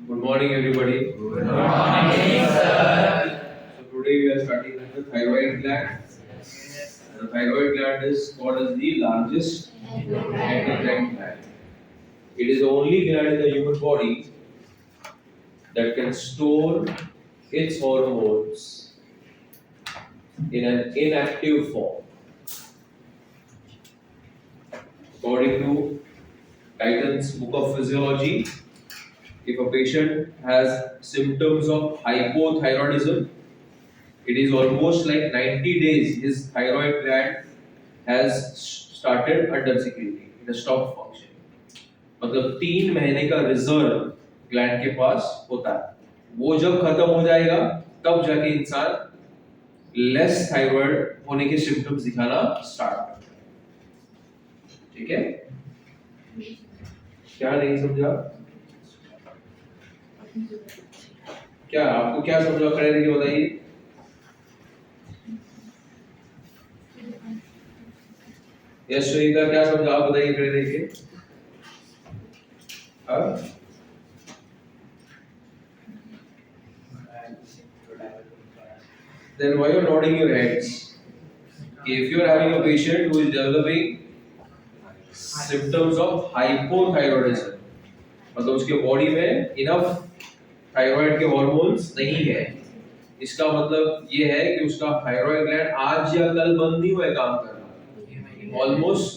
Good morning, everybody. Good morning, sir. So today we are starting with the thyroid gland. And the thyroid gland is called as the largest endocrine gland. It is the only gland in the human body that can store its hormones in an inactive form. According to Titan's Book of Physiology, if a patient has symptoms of hypothyroidism, it is almost like 90 days his thyroid gland has started under secreting. It has stopped functioning. मतलब 3 महीने का reserve gland के पास होता है। वो जब खत्म हो जाएगा तब जाके इंसान लेस थायराइड होने के सिम्टम्स दिखाना स्टार्ट करता है। ठीक है? क्या नहीं समझा? क्या आपको क्या समझा खड़े रह के बताइए। यस सुनीता क्या समझा आप बताइए खड़े रह के। Then why you are nodding your heads? If you are having a patient who is developing symptoms of hypothyroidism, मतलब उसके बॉडी में इनफ थायराइड के हार्मोन्स नहीं है, इसका मतलब ये है कि उसका थायराइड ग्लैंड आज या कल बंद नहीं हुआ काम करना। ऑलमोस्ट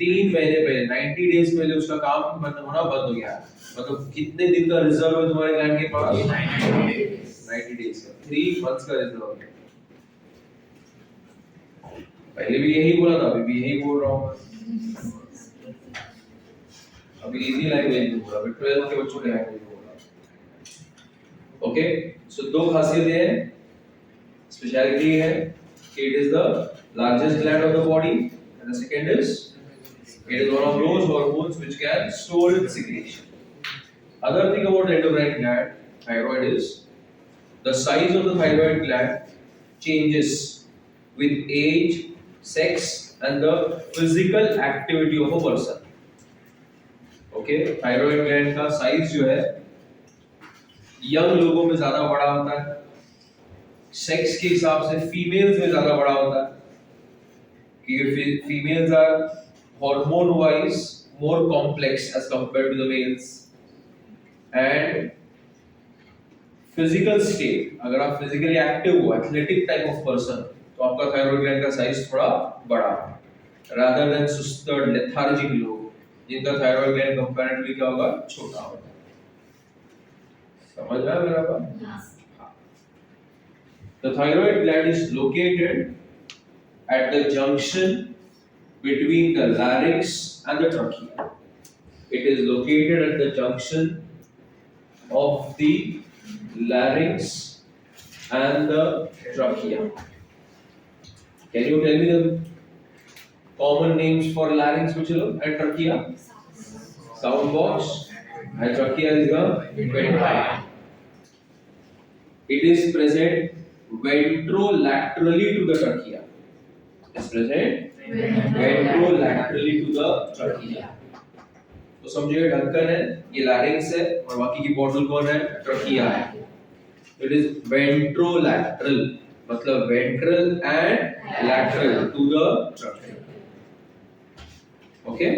3 महीने पहले 90 डेज पहले उसका काम बंद होना बंद हो गया। मतलब कितने दिन का रिजर्व है तुम्हारे ग्लैंड के पास? 90 डेज का, 3 मंथ्स का रिजर्व है। पहले भी यही बोला था, अभी भी यही बोल रहा हूँ। अभी इजी लैंग्वेज में बोला, अभी 12th के बच्चों के लैंग्वेज में बोला। ओके, सो दो खासियतें हैं, स्पेशलिटी है कि it is the largest gland of the body and the second is it is one of those hormones which can store its secretion. Other thing about the endocrine gland, thyroid, is the size of the thyroid gland changes with age, sex, and the physical activity of a person. Okay, thyroid gland का size जो है young लोगों में ज्यादा बड़ा होता है, sex के हिसाब से फीमेल्स में ज्यादा बड़ा होता है, क्योंकि females are hormone wise more complex as compared to the males, and physical state, अगर आप physically active हो, athletic type of person, तो आपका thyroid gland का size थोड़ा बड़ा है, rather than सुस्त lethargic लोग जिनका thyroid gland comparatively क्या होगा, छोटा होगा। समझ रहा है मेरा बात? The thyroid gland is located at the junction between the larynx and the trachea. It is located at the junction of the larynx and the trachea. Can you tell me the common names for larynx, and trachea? Sound box, and trachea is the vent. It is present ventrolaterally to the trachea. It is present ventrolaterally to the trachea. तो समझिए ढक्कन है, ये larynx है और बाकी की bottle कौन है? ट्रकिया है। It is ventrolateral, मतलब ventral and lateral to the trachea. Okay,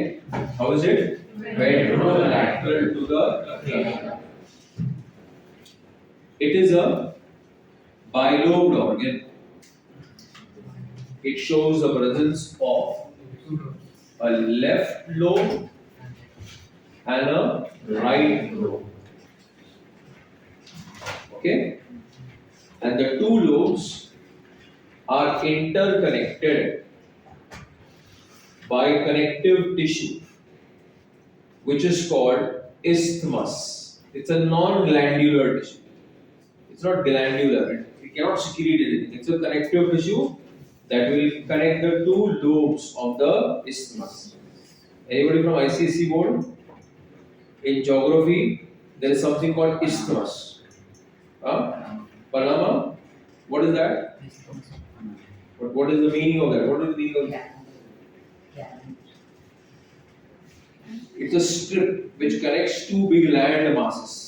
how is it? Ventrolateral to the trachea. It is a bilobed organ. It shows the presence of a left lobe and a right lobe. Okay, and the two lobes are interconnected by connective tissue, which is called isthmus. It's a non-glandular tissue. It's not glandular. It cannot secrete anything. It's a connective tissue that will connect the two lobes of the isthmus. Anybody from ICSE board? In geography, there is something called isthmus. Panama? What is that? What is the meaning of that? What is the meaning of that? It's a strip which connects two big land masses.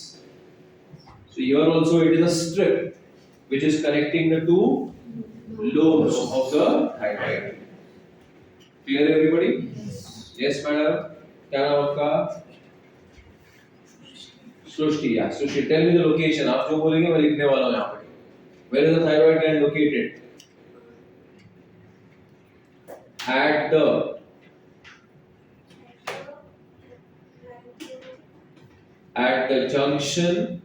So here also it is a strip which is connecting the two lobes of the thyroid. Clear everybody? Yes, madam. क्या नाम आपका? सृष्टि. Yeah, Srishti. Tell me the location. आप जो बोलेंगे मैं लिखने वाला हूँ यहाँ पे. Where is the thyroid gland located? At the junction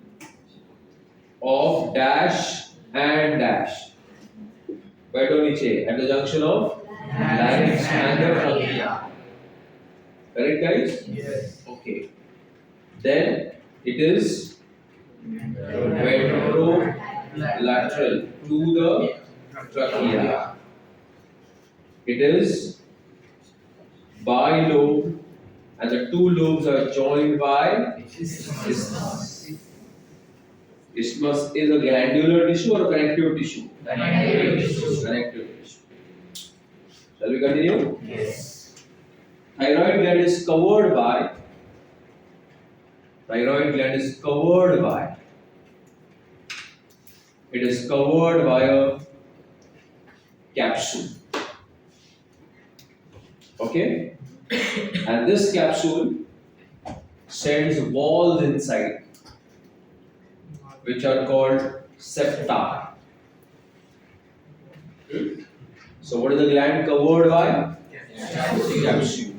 of dash and dash. बैठो नीचे. At the junction of larynx and the trachea. Correct, guys? Yes. Okay. Then it is ventrolateral to the trachea. It is bilobe, and the two lobes are joined by isthmus. Isthmus is a glandular tissue or a connective tissue? Connective tissue. Connective tissue. Shall we continue? Yes. Thyroid gland is covered by. Thyroid gland is covered by. It is covered by a capsule. Okay? And this capsule sends walls inside, which are called septa. So, what is the gland covered by? Capsule.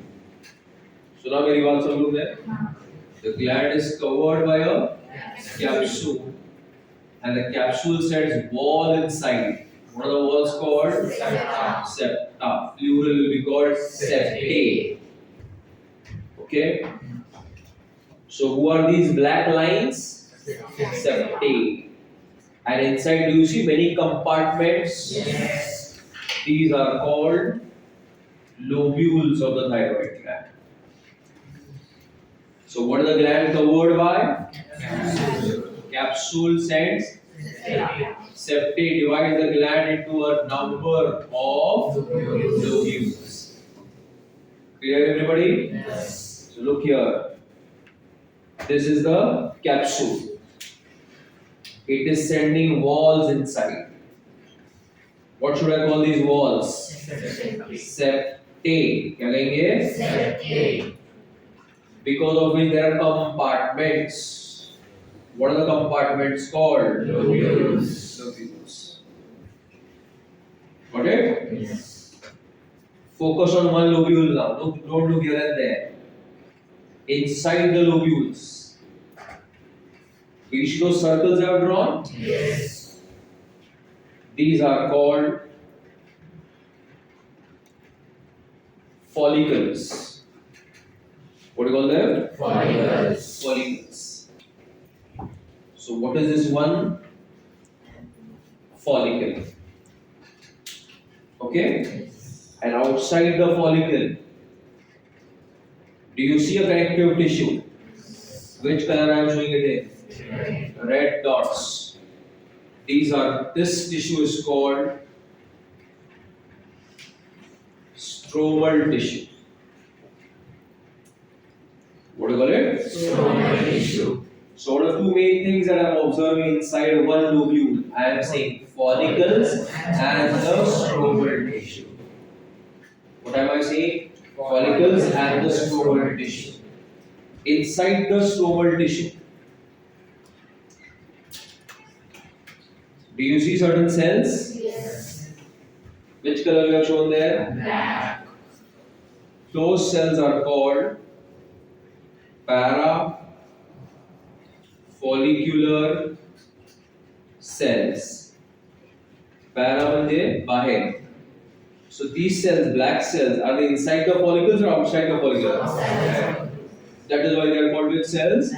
So, now मेरी बात सब लोग है. The gland is covered by a capsule, and the capsule sends wall inside. What are the walls called? Septa. Plural will be called septae. Okay. So who are these black lines? Septae. And inside, do you see many compartments? Yes. These are called lobules of the thyroid gland. So what is the gland covered by? Capsule sends septae, divides the gland into a number of lobules. Clear, everybody? Yes. So look here. This is the capsule. It is sending walls inside. What should I call these walls? Septae. क्या कहेंगे? Septae. Because of which there are compartments. What are the compartments called? Lobules. Lobules. Got it? Yes. Focus on one lobule now. Don't look here and there. Inside the lobules. You see those circles I have drawn? Yes. These are called follicles. What do you call them? Follicles. Follicles. So what is this one? Follicle. Okay? And outside the follicle, do you see a connective tissue? Which color I am showing it in? Red dots. This tissue is called stromal tissue. What do you call it? Stromal tissue. So what are two main things that I am observing inside one lobule? I am saying follicles and the stromal tissue. What am I saying? Follicles and the stromal tissue. Inside the stromal tissue, do you see certain cells? Yes. Which color you have shown there? Black. Those cells are called parafollicular cells. Para म्हणजे बाहेर. So these cells, black cells, are they inside the follicles or outside the follicles? That is why they are called which cells?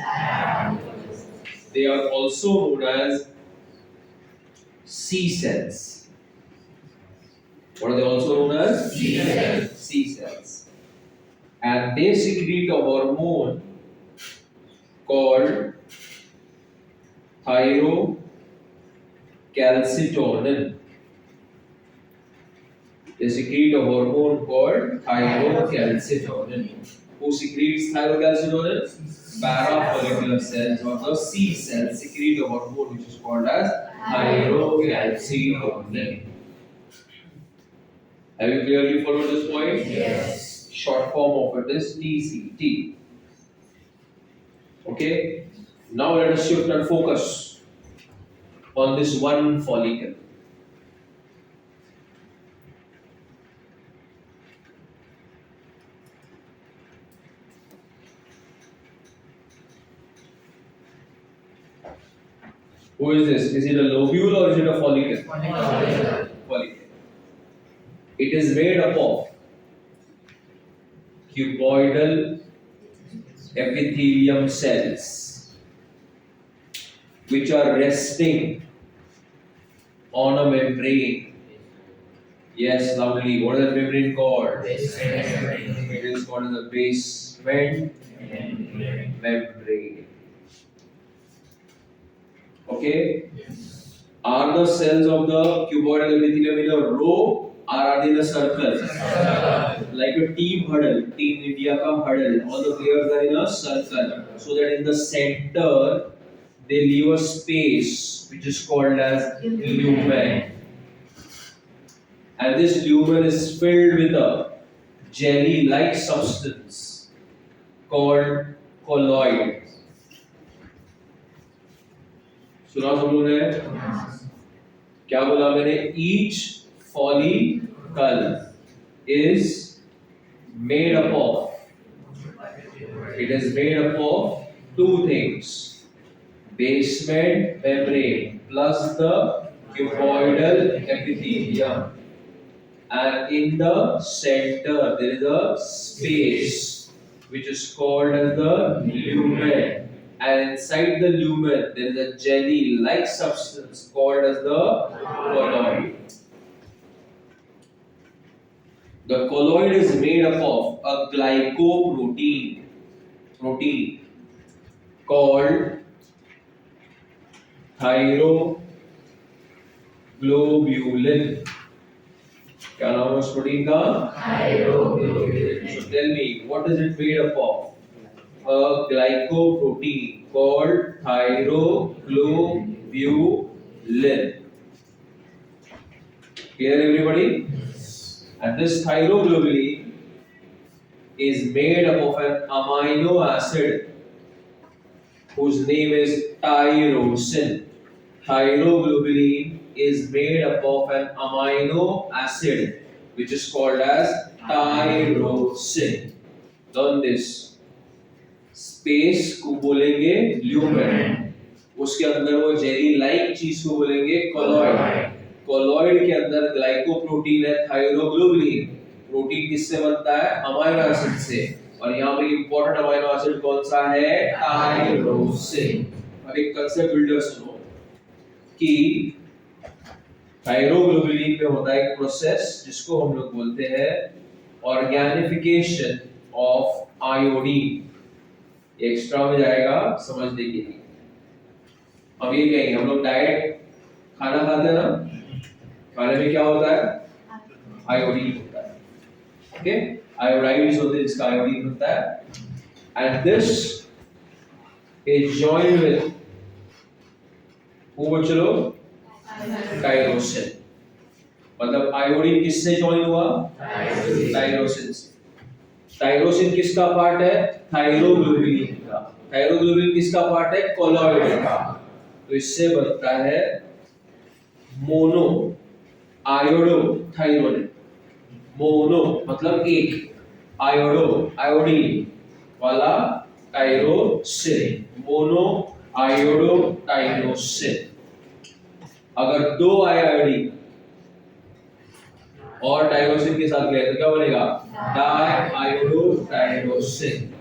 They are also known as C cells. What are they also known as? C cells. C cells. And they secrete a hormone called thyrocalcitonin. They secrete a hormone called thyrocalcitonin. who secretes thyrocalcinonin? Parafollicular cells or the C cells secrete a hormone which is called as thyrocalcinonin. Have you clearly followed this point? Yes. Short form of it is TCT. Okay. Now let us shift and focus on this one follicle. Who is this? Is it a lobule or is it a follicle? Follicle. It is made up of cuboidal epithelium cells which are resting on a membrane. Yes, loudly. What is that membrane called? It is called the basement membrane. Okay? Are the cells of the cuboidal epithelium in a row or are they in a circle? Like a team huddle, Team India ka huddle. All the players are in a circle. So that in the center they leave a space which is called as lumen. And this lumen is filled with a jelly-like substance called colloid. सुना सब लोगों ने? क्या बोला मैंने? Each follicle is made up of. It is made up of two things: basement membrane plus the cuboidal epithelium. And in the center there is a space which is called as the lumen. And inside the lumen there is a jelly-like substance called as the colloid. The colloid is made up of a glycoprotein called thyroglobulin. क्या नाम है उस protein का? Thyroglobulin. So tell me, what is it made up of? A glycoprotein called thyroglobulin. Clear, everybody? And this thyroglobulin is made up of an amino acid whose name is tyrosin. Thyroglobulin is made up of an amino acid which is called as tyrosin. Learn this. Space को बोलेंगे lumen, उसके अंदर वो jelly like चीज को बोलेंगे colloid. Colloid के अंदर ग्लाइकोप्रोटीन है थायरोग्लोबुलिन. प्रोटीन किससे बनता है? अमीनो एसिड से. और यहाँ पे इंपॉर्टेंट अमीनो एसिड कौन सा है? टायरोसिन. अब एक कंसेप्ट बिल्डर सुनो कि थायरोग्लोबुलिन में होता है एक प्रोसेस जिसको हम लोग बोलते हैं ऑर्गेनिफिकेशन ऑफ आयोडीन. एक्स्ट्रा में जाएगा समझने के लिए. अब ये कहेंगे हम लोग डाइट खाना खाते हैं ना, खाने में क्या होता है? आयोडीन होता है. ओके, आयोडाइड्स होते हैं जिसका आयोडीन होता है. And this is joined with वो चलो टायरोसिन. मतलब आयोडीन किससे जॉइन हुआ? टायरोसिन से. टायरोसिन किसका पार्ट है? थायरोग्लोबुलिन का. थायरोग्लोबुलिन किसका पार्ट है? कोलॉइड का. तो इससे बनता है मोनो आयोडो थायरोनिन. मोनो मतलब एक, आयोडो आयोडीन वाला टायरोसिन. Mono iodo tyrosine. अगर दो आयोडीन और टायरोसिन के साथ गए तो क्या बनेगा? Diiodotyrosine.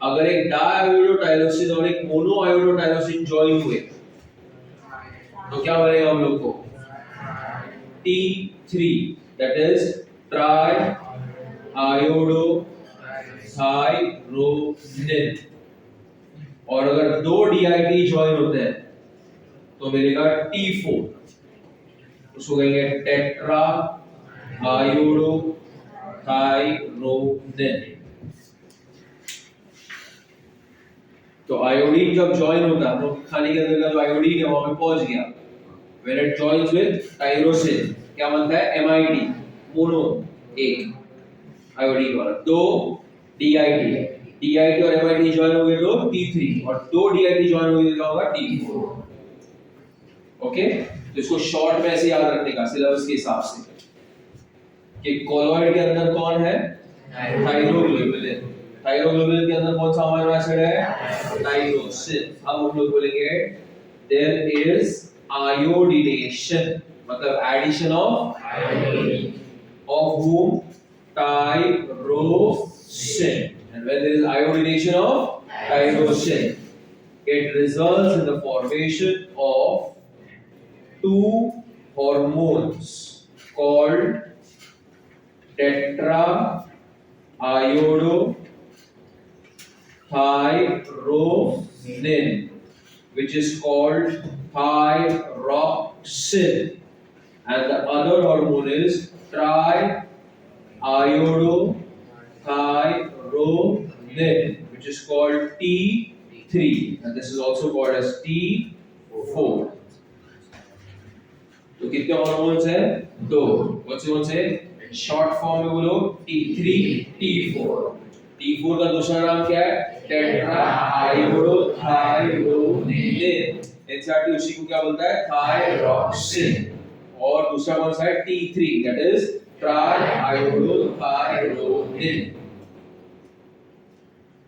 अगर एक डाई आयोडो टायरोसिन और एक मोनो आयोडो टायरोसिन ज्वाइन हुए तो क्या बनेगा हम लोग को? T3, that is triiodothyronine. और अगर दो DIT ज्वाइन होते हैं तो मिलेगा T4. उसको कहेंगे टेट्रा आयोडो थायरोनिन. तो आयोडीन जब ज्वाइन होता है, हम लोग खाने के अंदर का जो आयोडीन है वहां पे पहुंच गया, when it joins with tyrosine क्या बनता है MID, मोनो एक आयोडीन वाला, दो DIT और MID ज्वाइन हो गए तो T3 और दो DIT ज्वाइन हो गए तो क्या होगा T4। ओके, तो इसको शॉर्ट में ऐसे याद रखने का सिलेबस के हिसाब से कि कोलॉइड के अंदर कौन है थायरोग्लोबुलिन, थायरोग्लोबुलिन के अंदर कौन सा अमीनो एसिड है टायरोसिन। अब हम लोग बोलेंगे देयर इज आयोडीनेशन, मतलब addition of iodine, of whom tyrosin, and when there is iodination of tyrosin it results in the formation of two hormones called tetraiodothyronin, which is called thyroxine, and the other hormone is triiodothyronin, which is called T3, and this is also called as T4. तो कितने hormones हैं दो, कौन से short form में बोलो T3 T4। T4 का दूसरा नाम क्या है टेट्राआयोडोथायरोनिन, एनसीईआरटी उसी को क्या बोलता है थायरॉक्सिन। और दूसरा कौन सा है T3, that is triiodothyronine.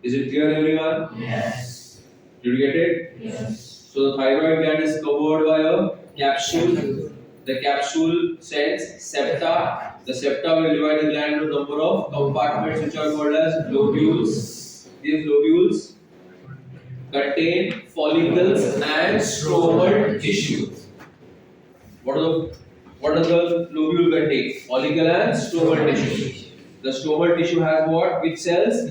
Is it clear everyone? yes, Did you get it? yes, So the thyroid gland is covered by a capsule. The capsule sends septa. The septa will divide the gland into a number of compartments which are called as lobules. These lobules contain follicles and stromal tissue. What does the lobule contain? Follicle and stromal tissue. The stromal tissue has what? Which cells?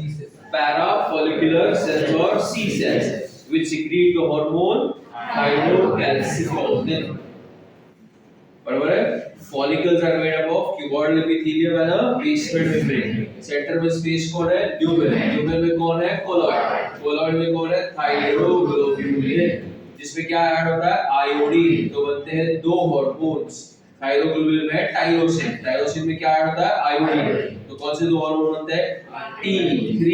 Parafollicular cells or C cells, which secrete the hormone thyrocalcitonin. बराबर है? Follicles are made up of cuboidal epithelium and a basement membrane. Center में space कौन है? Lumen. Lumen में कौन है? Colloid. Colloid में कौन है? Thyroglobulin. जिसमें क्या ऐड होता है? आयोडीन। तो बनते हैं दो हॉर्मोन्स। थायरोग्लोबुलिन में टायरोसिन, टायरोसिन में क्या ऐड होता है? आयोडीन। तो कौन से दो हार्मोन बनते हैं? T3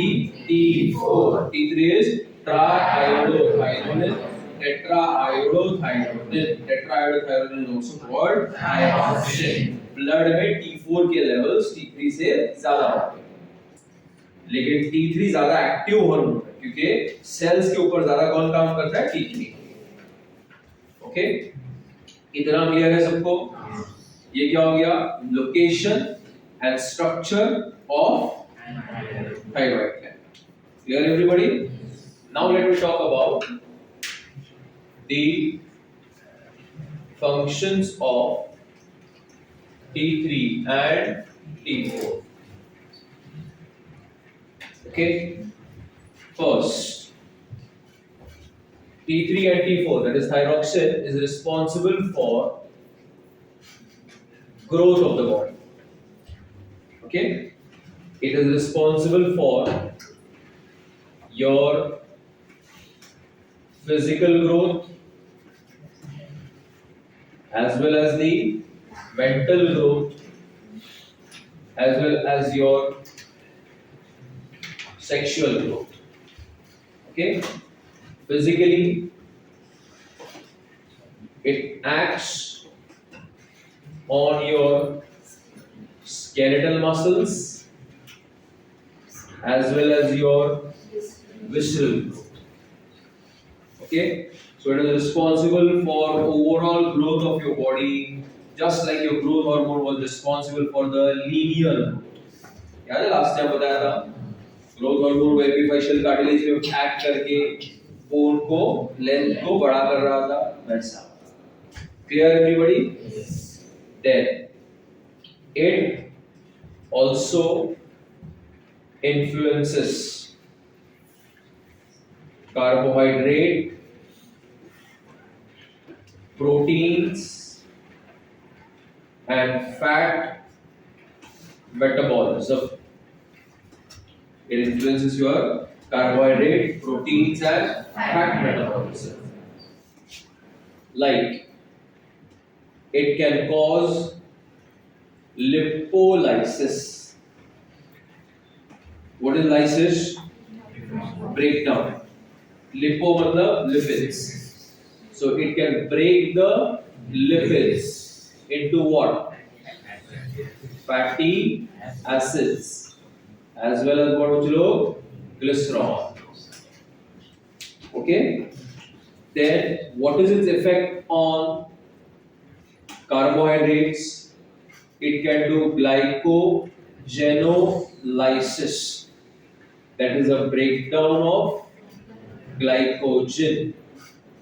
T4। T3 is triiodothyronin, tetraiodothyronin, tetraiodothyronin is also called thyroxine। Blood में T4 के लेवल्स T3 से ज्यादा होते हैं, लेकिन T3 ज्यादा एक्टिव हार्मोन है क्योंकि सेल्स के ऊपर ज्यादा कौन काम करता है? T3। ओके, इतना क्लियर है सबको? ये क्या हो गया? Location and structure of thyroid gland. Clear everybody? Now let me talk about the functions of T3 and T4. Okay, first T3 and T4, that is thyroxine, is responsible for growth of the body. Okay, it is responsible for your physical growth as well as the mental growth as well as your sexual growth. Okay, physically it acts on your skeletal muscles as well as your visceral growth. Okay, so it is responsible for overall growth of your body, just like your growth hormone was responsible for the linear growth. याद है last time बताया था growth hormone वो epiphyseal cartilage में act करके bone को length को बड़ा कर रहा था, वैसा। Clear everybody? Then it also influences carbohydrate, proteins and fat metabolism. It influences your carbohydrate, proteins, and fat metabolism. Like it can cause lipolysis. What is lysis? Breakdown. Lipo मतलब lipids. So it can break the lipids into what? Fatty acids as well as what bachlo? Glycerol. Okay. Then what is its effect on carbohydrates? It can do glycogenolysis. That is a breakdown of glycogen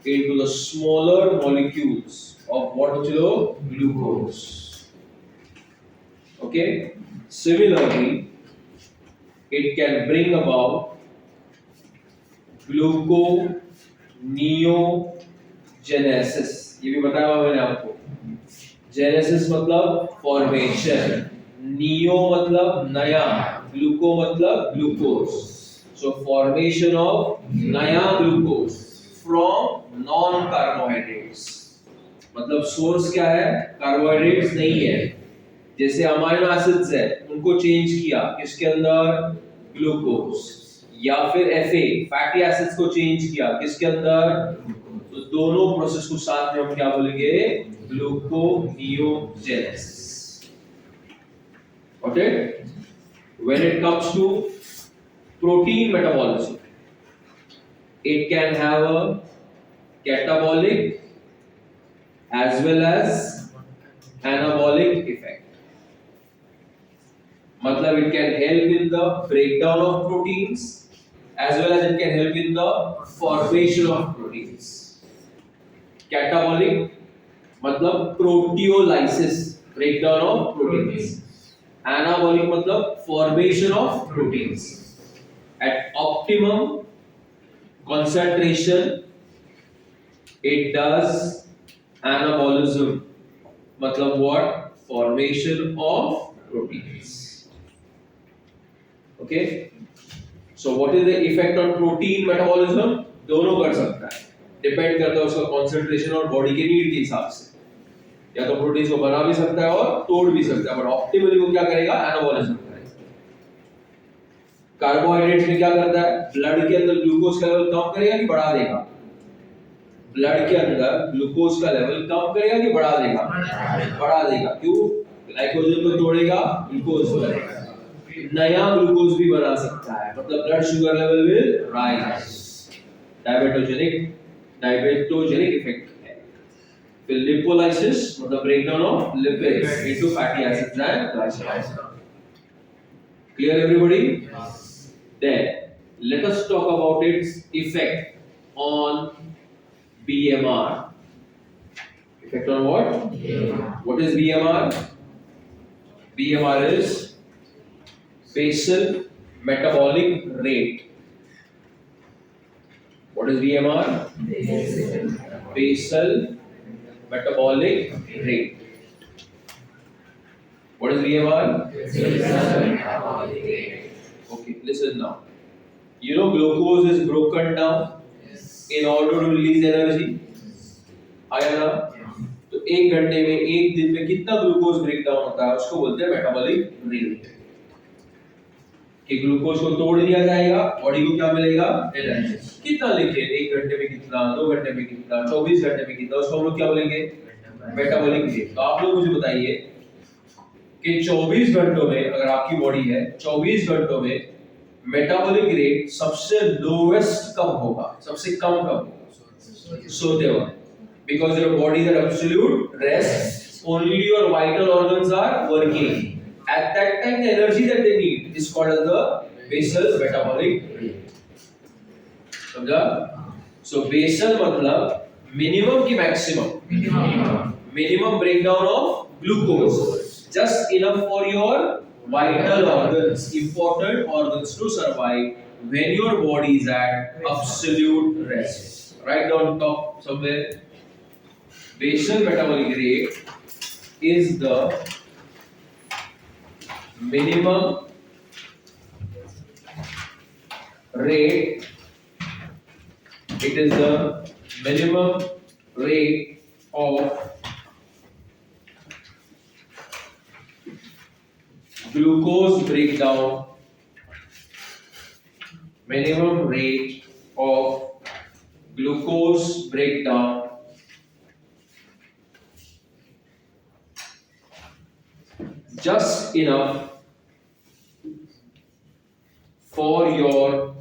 into the smaller molecules of what bachlo? Glucose. Okay. Similarly, it can bring about gluconeogenesis. ये भी बताया हुआ मैंने आपको. Genesis मतलब formation, neo मतलब नया, gluco मतलब glucose. So formation of नया glucose from non-carbohydrates. मतलब source क्या है? Carbohydrates नहीं है. जैसे अमाइनो एसिड्स है, उनको चेंज किया किसके अंदर? ग्लूकोज. या फिर Fa फैटी एसिड्स को चेंज किया किसके अंदर? तो दोनों प्रोसेस को साथ में हम क्या बोलेंगे? Gluconeogenesis. Okay? When it comes to protein metabolism, it can have a catabolic as well as anabolic effect. मतलब it can help in the breakdown of proteins as well as it can help in the formation of proteins. Catabolic मतलब proteolysis, breakdown of proteins. Anabolic मतलब formation of proteins. At optimum concentration, it does anabolism. मतलब what? Formation of proteins. Okay. So what is the effect on protein metabolism? दोनों कर सकता है. Depend करता है उसका कॉन्सेंट्रेशन और बॉडी के नीड के हिसाब से. या तो प्रोटीन्स को बना भी सकता है और तोड़ भी सकता है, बट ऑप्टिमली वो क्या करेगा? एनाबॉलिज्म करेगा. कार्बोहाइड्रेट्स में क्या करता है? ब्लड के अंदर ग्लूकोज का लेवल कम करेगा कि बढ़ा देगा? ब्लड के अंदर ग्लूकोज का लेवल कम करेगा कि बढ़ा देगा? बढ़ा देगा. क्यों? ग्लाइकोजन को तोड़ेगा, ग्लूकोज बनेगा. नया ग्लूकोज भी बना सकता है, मतलब blood sugar level will rise. Diabetogenic effect है. फिर लिपोलाइसिस मतलब breakdown of lipids into fatty acids and glycerol. Clear everybody? Then let us talk about its effect on BMR. Effect on what? BMR. What is BMR? BMR is basal metabolic rate. What is BMR? Basal metabolic rate. What is BMR? Okay, listen now. You know glucose is broken down in order to release energy. आया ना? तो एक घंटे में, एक दिन में कितना ग्लूकोज ब्रेक डाउन होता है उसको बोलते हैं मेटाबॉलिक रेट. कि ग्लूकोज को तोड़ दिया जाएगा, बॉडी को क्या मिलेगा? एनर्जी. कितना लिखे? एक घंटे में कितना, 2 घंटे में कितना, 24 घंटे में कितना, उसको हम लोग क्या बोलेंगे? Metabolic rate. तो आप लोग मुझे बताइए कि 24 घंटों में अगर आपकी बॉडी है, 24 घंटों में मेटाबॉलिक रेट सबसे लोएस्ट कब होगा? सबसे कम कब होगा? सोते वक्त. Because your body is at absolute rest, only your vital organs are working. At that time, the energy that they need is called as the basal metabolic rate. समझा? So basal मतलब minimum की maximum. Minimum breakdown of glucose, just enough for your vital organs, important organs to survive when your body is at absolute rest. Write down top somewhere. Basal metabolic rate is the minimum rate, it is the minimum rate of glucose breakdown, minimum rate of glucose breakdown just enough for your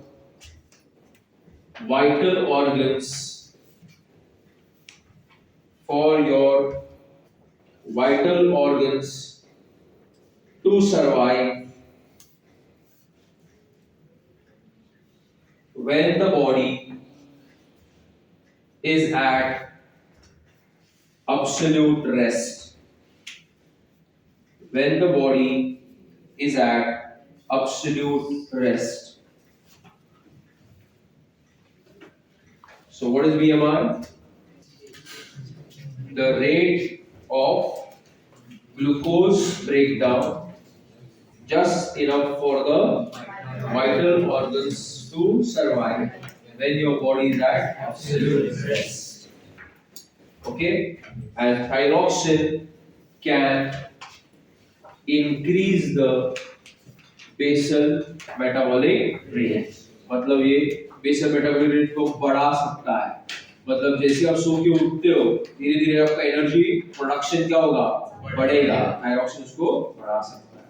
vital organs, for your vital organs to survive when the body is at absolute rest. When the body is at absolute rest. So what is BMR? The rate of glucose breakdown just enough for the vital organs to survive when your body is at absolute rest. Okay? And thyroxine can increase the basal metabolic rate. मतलब ये basal metabolic rate को बढ़ा सकता है. मतलब जैसे आप सो के उठते हो धीरे धीरे आपका एनर्जी प्रोडक्शन क्या होगा, बढ़ेगा. थायरॉक्सिन उसको बढ़ा सकता है.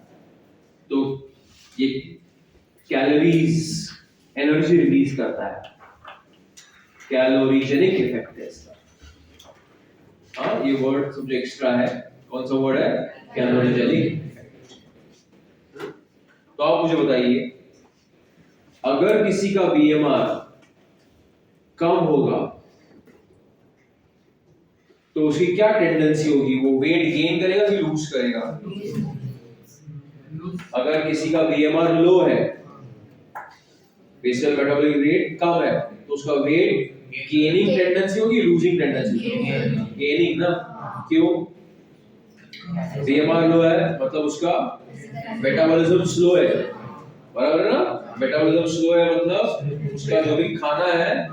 तो ये कैलोरीज एनर्जी रिलीज करता है, कैलोरीजेनिक इफेक्ट है इसका. हाँ, ये वर्ड सबसे एक्स्ट्रा है. कौन सा वर्ड है? कैलोरीजेनिक. तो आप मुझे बताइए, अगर किसी का बीएमआर कम होगा तो उसकी क्या टेंडेंसी होगी? वो वेट गेन करेगा कि लूज करेगा? अगर किसी का बीएमआर लो है, बेसल मेटाबॉलिक रेट कम है, तो उसका वेट गेनिंग टेंडेंसी होगी, लूजिंग टेंडेंसी? गेनिंग ना. क्यों? बीएमआर लो है मतलब उसका मेटाबॉलिज्म स्लो है, बराबर है ना. मेटाबॉलिज्म स्लो है मतलब उसका जो भी खाना है,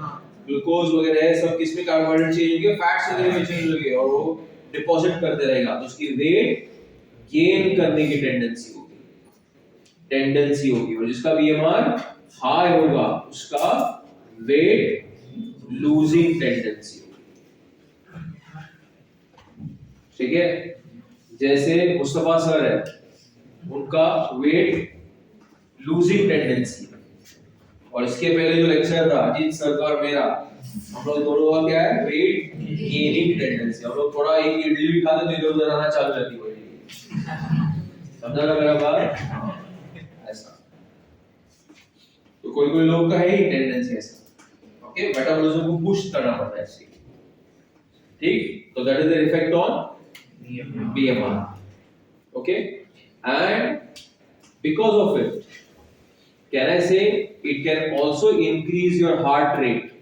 ग्लूकोज वगैरह है, सब किस में कार्बोहाइड्रेट चेंज होंगे, फैट्स वगैरह में चेंज होंगे और वो डिपॉजिट करते रहेगा. तो उसकी वेट गेन करने की टेंडेंसी होगी. और जिसका बीएमआर हाई होगा उसका वेट लूजिंग टेंडेंसी होगी. ठीक है. जैसे मुस्तफा सर है, उनका वेट लूजिंग टेंडेंसी. और इसके पहले जो लेक्चर था अजीत सर का और मेरा, हम लोग दोनों का क्या है? Weight gaining tendency. हम लोग थोड़ा एक इडली भी खाते तो इधर उधर आना चालू रहती है. समझा ना मेरा बात? ऐसा. तो कोई कोई लोग का है ही टेंडेंसी ऐसा. ओके, मेटाबॉलिज्म को पुश करना पड़ता है इसलिए. ठीक. तो that is the effect on BMR. Okay, and because of it, can I say it can also increase your heart rate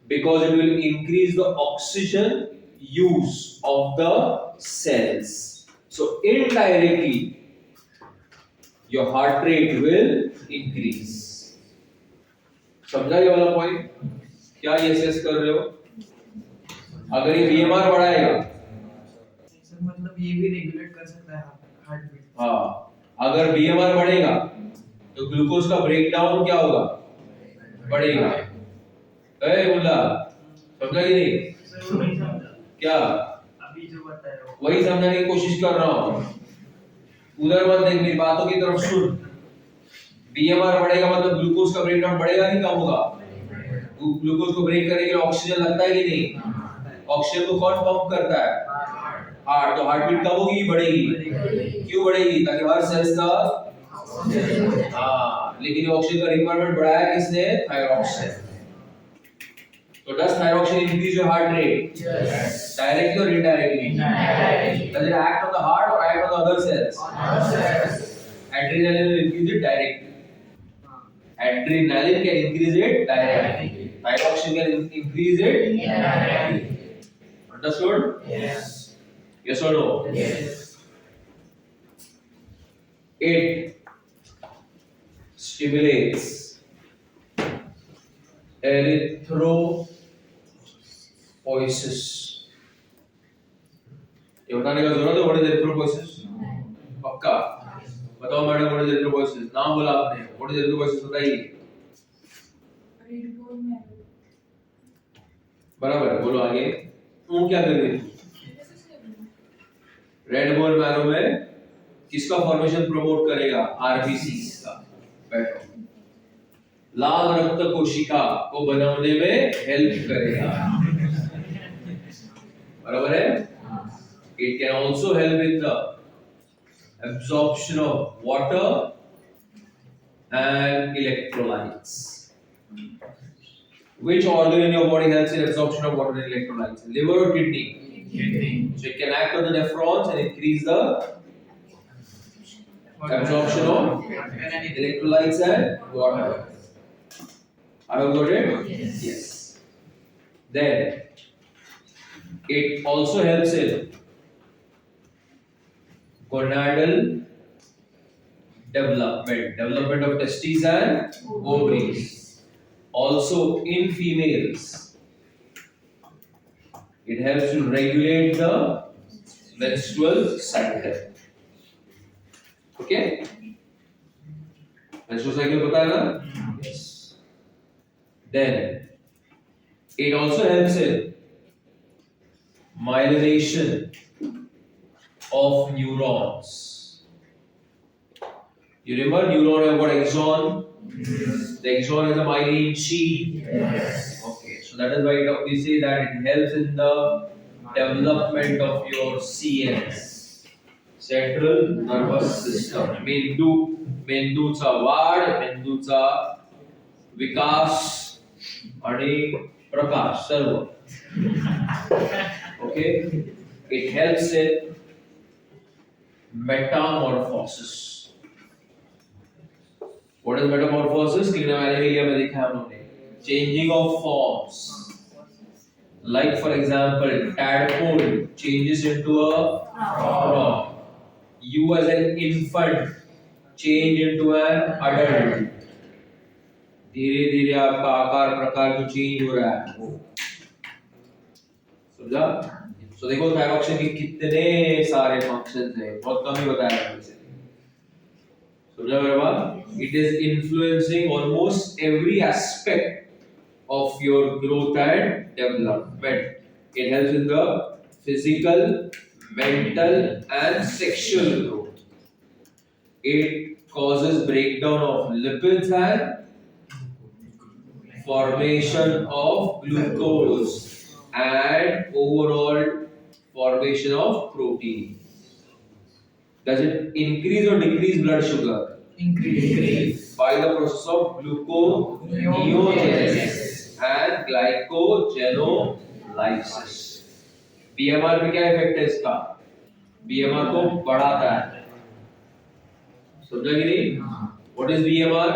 because it will increase the oxygen use of the cells. So indirectly your heart rate will increase. समझा ये वाला point? क्या ये assess कर रहे हो? अगर ये BMR बढ़ाएगा, मतलब ये भी रेगुलेट कर सकता है हार्ट बीट. हाँ, अगर बीएमआर बढ़ेगा तो ग्लूकोज का ब्रेकडाउन क्या होगा? बढ़ेगा. ए मुल्ला, समझा कि नहीं? क्या अभी जो बताया वही समझाने की कोशिश कर रहा हूँ. उधर मत देख, मेरी बातों की तरफ सुन. बीएमआर बढ़ेगा मतलब ग्लूकोज का ब्रेकडाउन बढ़ेगा कि कम होगा? ग्लूकोज को ब्रेक करने के लिए ऑक्सीजन लगता है कि नहीं? ऑक्सीजन को कौन पंप करता है? हार्ट. तो हार्ट बीट कब होगी? बढ़ेगी. क्यों बढ़ेगी? ताकि हर सेल्स का हाँ, लेकिन ऑक्सीजन का रिक्वायरमेंट बढ़ाया किसने? थायरॉक्सिन. तो does thyroxine increase your heart rate? Yes. Directly or indirectly? Directly. Does it act on the heart or act on the other cells? Other cells. Adrenaline will increase it directly. Adrenaline can increase it directly. Thyroxine can increase it indirectly. Understood? Yes. Yes or no? Yes. It stimulates erythropoiesis. ये बताने का जरूरत है what is erythropoiesis? पक्का बताओ madam what is erythropoiesis? नाम बोला आपने, व्हाट इज एरिथ्रोपोइसिस बताइए। बराबर है, बोलो आगे। वो क्या कर रही थी? रेड बोन मैरो में किसका फॉर्मेशन प्रमोट करेगा? आरबीसीज का। बैठो। लाल रक्त कोशिका को बनाने में हेल्प करेगा, बराबर है। It can also help in the absorption of water and electrolytes. Which organ in your body helps in absorption of water and electrolytes? Liver or kidney? Kidney. So it can act on the nephrons and increase the absorption of electrolytes and water. Have you got it? Yes. Yes. Then it also helps in gonadal development of testes and ovaries. Also in females, it helps to regulate the menstrual cycle. Okay? Menstrual cycle पता है ना? Yes. Then it also helps in myelination of neurons. You remember neuron have got axon? Yes. The axon has a myelin sheath. Yes. Okay, so that is why we say that it helps in the development of your CNS, Central Nervous System. मेंदूचा वाढ, मेंदूचा विकास आणि प्रकाश सर्व. Okay, it helps in metamorphosis. What is metamorphosis? Clinical में देखा है हमने. Changing of forms. Like for example, tadpole changes into a frog. You as an infant change into an adult. धीरे धीरे आपका आकार प्रकार जो चेंज हो रहा है, समझा? तो देखो थायरॉक्सिन के कितने सारे फंक्शंस हैं, बहुत कम ही बताया है मुझे। समझा मेरे बात? It is influencing almost every aspect of your growth and development. It helps in the physical, mental, and sexual growth. It causes breakdown of lipids and formation of glucose and overall formation of protein. Does it increase or decrease blood sugar? Increase. By the process of gluconeogenesis and glycogenolysis. BMR पे क्या effect है इसका? BMR को बढ़ाता है, समझा कि नहीं? What is BMR?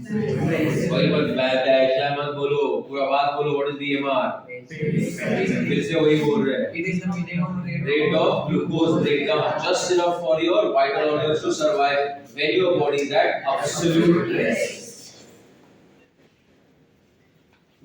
वही मत ऐसा मत बोलो, पूरा बात बोलो. What is BMR? फिर से वही बोल रहे हैं. It is the minimum Rate of glucose breakdown, just enough for your vital organs to survive when your body is at absolute rest.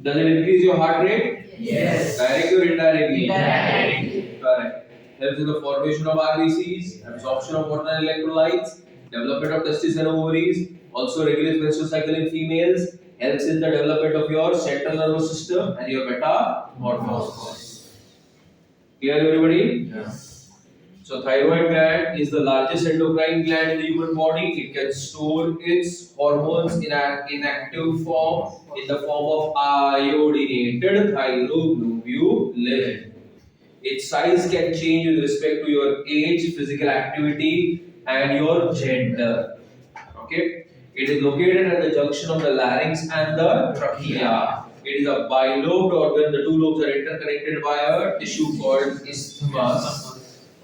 Does it increase your heart rate? Yes. Directly or indirectly? Indirectly. Correct. Helps in the formation of RBCs, absorption of water and electrolytes, development of testes and ovaries, also regulates menstrual cycle in females, helps in the development of your central nervous system and your metamorphosis. Clear everybody? Yes. So thyroid gland is the largest endocrine gland in the human body. It can store its hormones in an inactive form in the form of iodinated thyroglobulin. Its size can change with respect to your age, physical activity, and your gender. Okay? It is located at the junction of the larynx and the trachea. It is a bilobed organ. The two lobes are interconnected by a tissue called isthmus.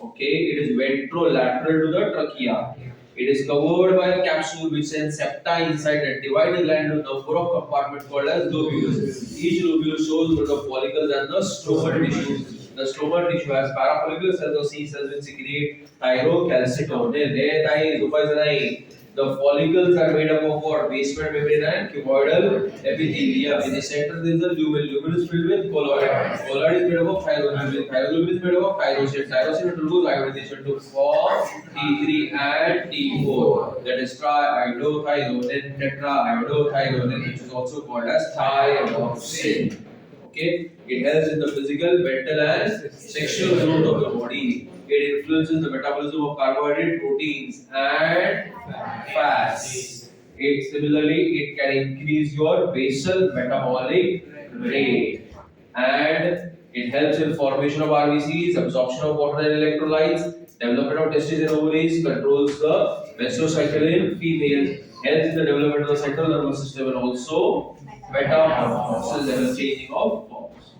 Okay, it is ventrolateral to the trachea. It is covered by a capsule which sends septa inside and divide the gland into a number of compartments called as lobules. Each lobule shows the follicles and the stromal tissue. The stromal tissue has parafollicular cells or C cells which secrete thyrocalcitonin. The follicles are made up of what? Basement membrane and cuboidal epithelium. In the center there is a lumen. Lumen is filled with colloid. Colloid is made up of thyroglobulin. Thyroglobulin is made up of tyrosine. Tyrosine undergoes iodination to form T3 and T4. That is triiodothyronine, tetraiodothyronine, which is also called as thyroxine. Okay, it helps in the physical, mental, and sexual growth of the body. It influences the metabolism of carbohydrate, proteins, and fats. It can increase your basal metabolic rate, and it helps in formation of RBCs, absorption of water and electrolytes, development of testes and ovaries, controls the menstrual cycle in females, helps in the development of the central nervous system, and also metamorphosis level changing of forms.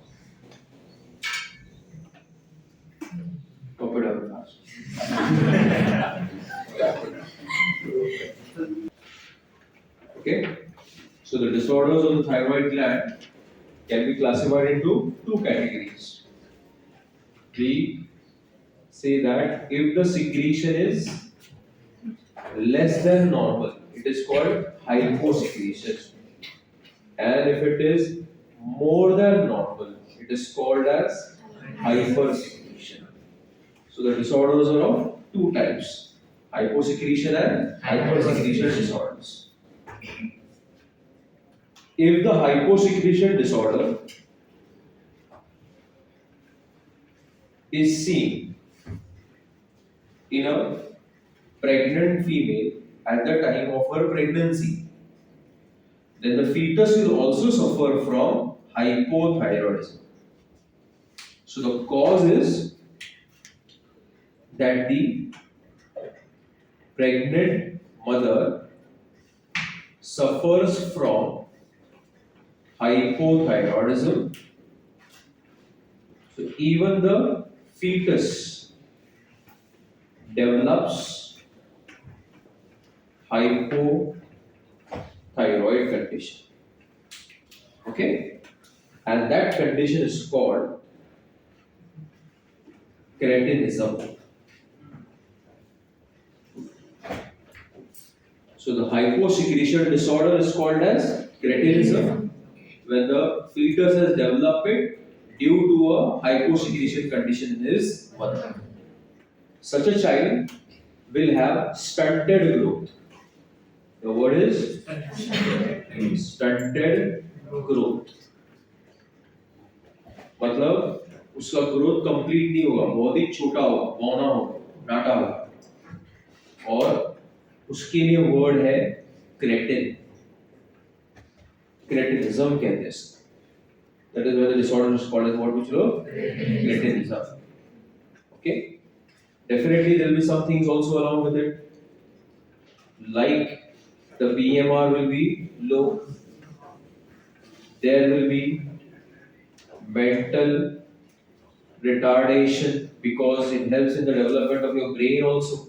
Top it up fast. Okay, so the disorders of the thyroid gland can be classified into two categories. We say that if the secretion is less than normal, it is called hyposecretion, and if it is more than normal, it is called as hypersecretion. So the disorders are of two types: hyposecretion and hypersecretion disorders. If the hyposecretion disorder is seen in a pregnant female at the time of her pregnancy, then the fetus will also suffer from hypothyroidism. So the cause is that the pregnant mother suffers from hypothyroidism. So even the fetus develops hypothyroid condition. Okay, and that condition is called cretinism. So the hyposecretion disorder is called as cretinism when the fetus has developed it due to a hyposecretion condition in his mother. Such a child will have stunted growth. The word is stunted growth. मतलब उसका growth complete नहीं होगा, बहुत ही छोटा होगा, बौना होगा, नाटा होगा, और उसके लिए वर्ड है क्रेटिन. Cretinism कहते हैं इसको. That is why the disorder is called as what which lo? Cretinism. Okay. Definitely there will be some things also along with it, like the BMR will be low. There will be mental retardation because it helps in the development of your brain also.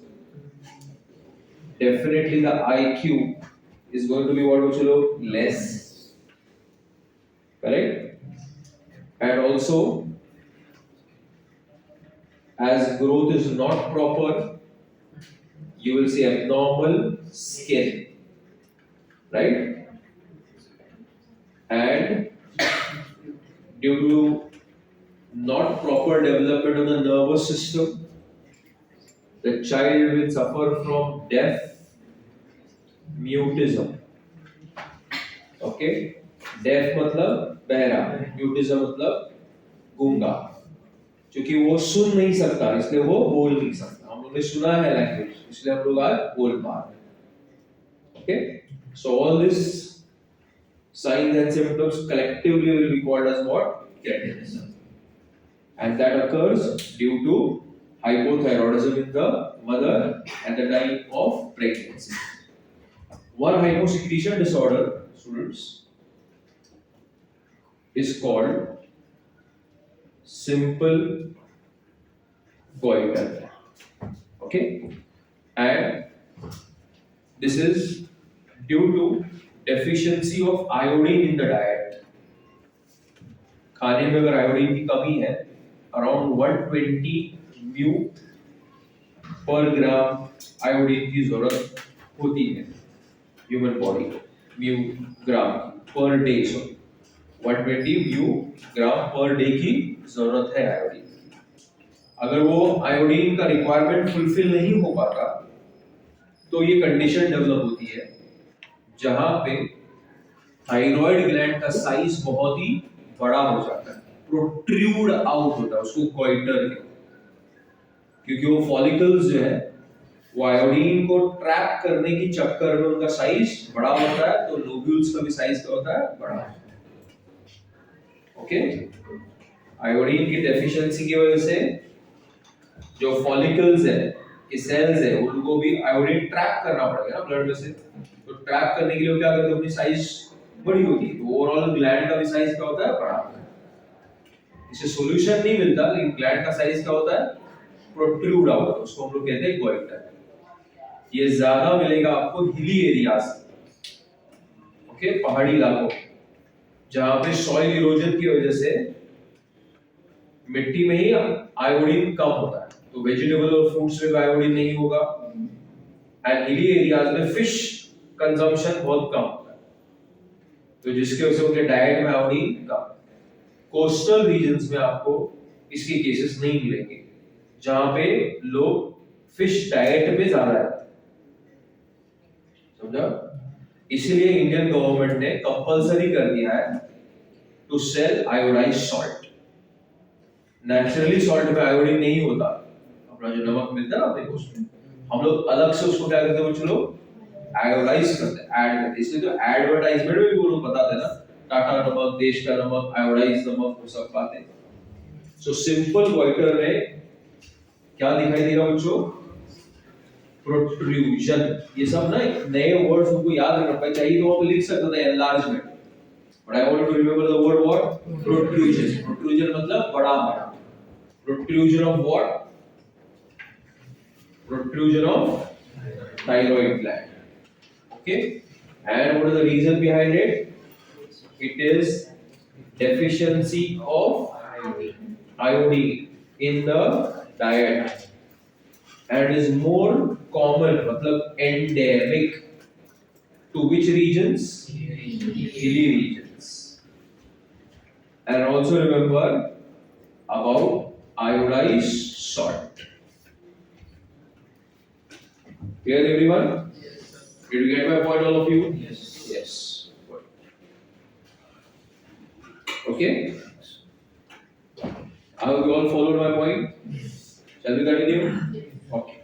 Definitely the IQ is going to be what which lo? Less. Correct? And also, as growth is not proper, you will see abnormal skin, right? And due to not proper development of the nervous system, the child will suffer from deaf mutism. Okay? Deaf मतलब बहरा, mutism मतलब गूंगा. क्योंकि वो सुन नहीं सकता, इसलिए वो बोल नहीं सकता. हम लोगों ने सुना है लैंग्वेज, इसलिए हम लोग आज बोल पा रहे हैं. Okay? So all these signs and symptoms collectively will be called as what? Cretinism. And that occurs due to hypothyroidism in the mother at the time of pregnancy. One hyposecretion disorder, students, is called simple goiter. Okay, and this is due to deficiency of iodine in the diet. खाने में अगर iodine की कमी है, around 120 mu per gram iodine की जरूरत होती है ह्यूमन बॉडी म्यू ग्राम पर डे, सो 120 म्यू ग्राम पर डे की जरूरत है आयोडीन की। अगर वो आयोडीन का रिक्वायरमेंट फुलफिल नहीं हो पाता तो ये कंडीशन डेवलप होती है जहां पे थायराइड ग्लैंड का साइज बहुत ही बड़ा हो जाता है, प्रोट्रूड आउट होता है, उसको गोइटर कहते हैं। क्योंकि वो फॉलिकल्स जो है वो आयोडीन को ट्रैप करने की चक्कर में उनका साइज बड़ा होता है, तो लोब्यूल्स का भी साइज क्या होता है, बड़ा होता है। ओके, आयोडीन की डेफिशिएंसी की वजह से जो फॉलिकल्स है, ये सेल्स है, उनको भी आयोडीन ट्रैप करना पड़ेगा ना ब्लड में से, तो ट्रैप करने के लिए वो क्या करते हैं, अपनी साइज बड़ी होती है, तो ओवरऑल ग्लैंड का भी साइज क्या होता है, बड़ा होता है। इसे सॉल्यूशन नहीं मिलता, लेकिन ग्लैंड का साइज क्या होता है, प्रोट्रूड आउट, उसको हम लोग कहते हैं गोइटर। ये ज्यादा मिलेगा आपको हिली एरियाज, ओके, पहाड़ी इलाकों, जहां पे सॉइल इरोजन की वजह से मिट्टी में ही आयोडीन कम होता है, तो वेजिटेबल और फ्रूट्स में आयोडीन नहीं होगा, एंड हिली एरियाज में फिश कंजम्पशन बहुत कम होता है, तो जिसकी वजह से उनके डाइट में आयोडीन कम। कोस्टल रीजन्स में आपको इसके केसेस नहीं मिलेंगे, जहां पे लोग फिश डाइट में ज्यादा रहते हैं, समझा? इसलिए इंडियन गवर्नमेंट ने कंपलसरी कर दिया है to sell iodized salt. Naturally salt में आयोडीन नहीं होता, अपना जो नमक मिलता है ना अपने उसमें, हम लोग अलग से उसको क्या करते हैं बच्चों, लोग आयोडाइज करते हैं, ऐड करते हैं। इसलिए तो एडवर्टाइजमेंट में भी वो लोग बताते हैं ना, टाटा नमक, देश का नमक, आयोडाइज नमक, वो सब बातें। सो सिंपल गोइटर में क्या दिखाई देगा बच्चों, प्रोट्रूजन। ये सब ना नए वर्ड्स हमको याद रखना पड़ेगा, चाहिए तो हम लिख सकते थे enlargement, but I want to remember the word what, protrusion. Protrusion मतलब बड़ा बड़ा, protrusion of what? Protrusion of thyroid gland. Okay, and what is the reason behind it? It is deficiency of iodine in the diet, and is more common, मतलब endemic to which regions? Hilly regions. And also remember about iodized salt. Clear everyone? Did you get my point, all of you? Yes. Yes. Good. Okay. Have you all followed my point? Shall we continue? Okay.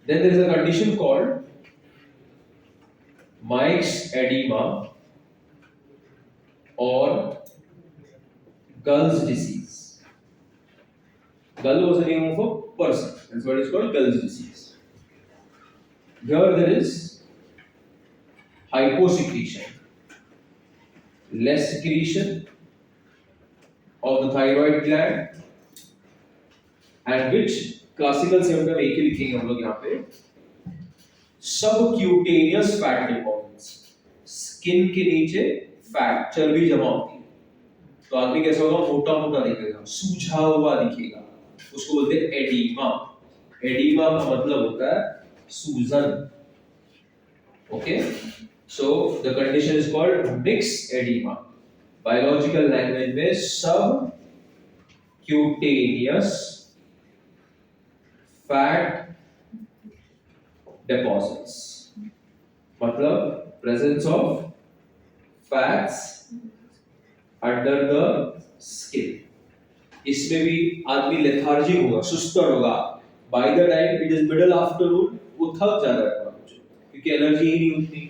Then there is a condition called Meigs edema or Gull's disease. Gull was the name of a person. That's what is called Gull's disease. Here there is hyposecretion, less secretion of the thyroid gland, and which classical symptom एक ही लिखेंगे हम लोग यहाँ पे, subcutaneous fat deposits, skin के नीचे fat, चर्बी जमा होती है, तो आदमी कैसा होगा, मोटा मोटा दिखेगा, सूझा हुआ दिखेगा, उसको बोलते हैं एडीमा। एडीमा का मतलब होता है सूजन। Okay, so the condition is called myxoedema, biological language में सब क्यूटेनियस फैट डेपोजिट्स, मतलब presence of fats under the skin. इसमें भी आदमी लेथार्जिक होगा, सुस्तर होगा, by the time it is middle afternoon वो थक जाता है क्योंकि एनर्जी ही नहीं उतनी,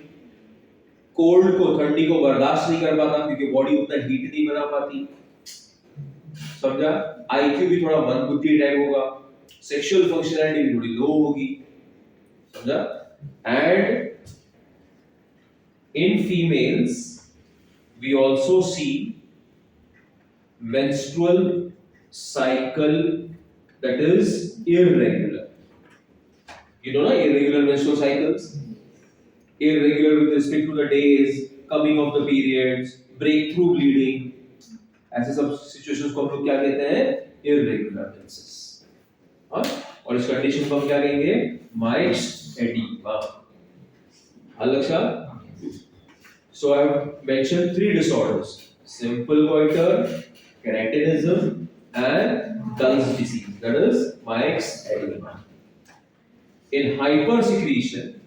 कोल्ड को, ठंडी को बर्दाश्त नहीं कर पाता क्योंकि बॉडी उतना हीट नहीं बना पाती, समझा? आईक्यू भी थोड़ा मंदबुद्धि टाइप होगा, सेक्सुअल फंक्शनैलिटी भी थोड़ी लो होगी, समझा? And in females we also see menstrual cycle that is irregular. You know, irregular menstrual cycles, irregular with respect to the days, coming of the periods, breakthrough bleeding, ऐसे सब situations को हम लोग क्या कहते हैं, irregular menses। और इस कंडीशन को हम क्या कहेंगे, Meigs edema। लक्षात? So I have mentioned 3 disorders: simple goiter, keratinism, and Dull's disease. That is Meigs edema. In hypersecretion,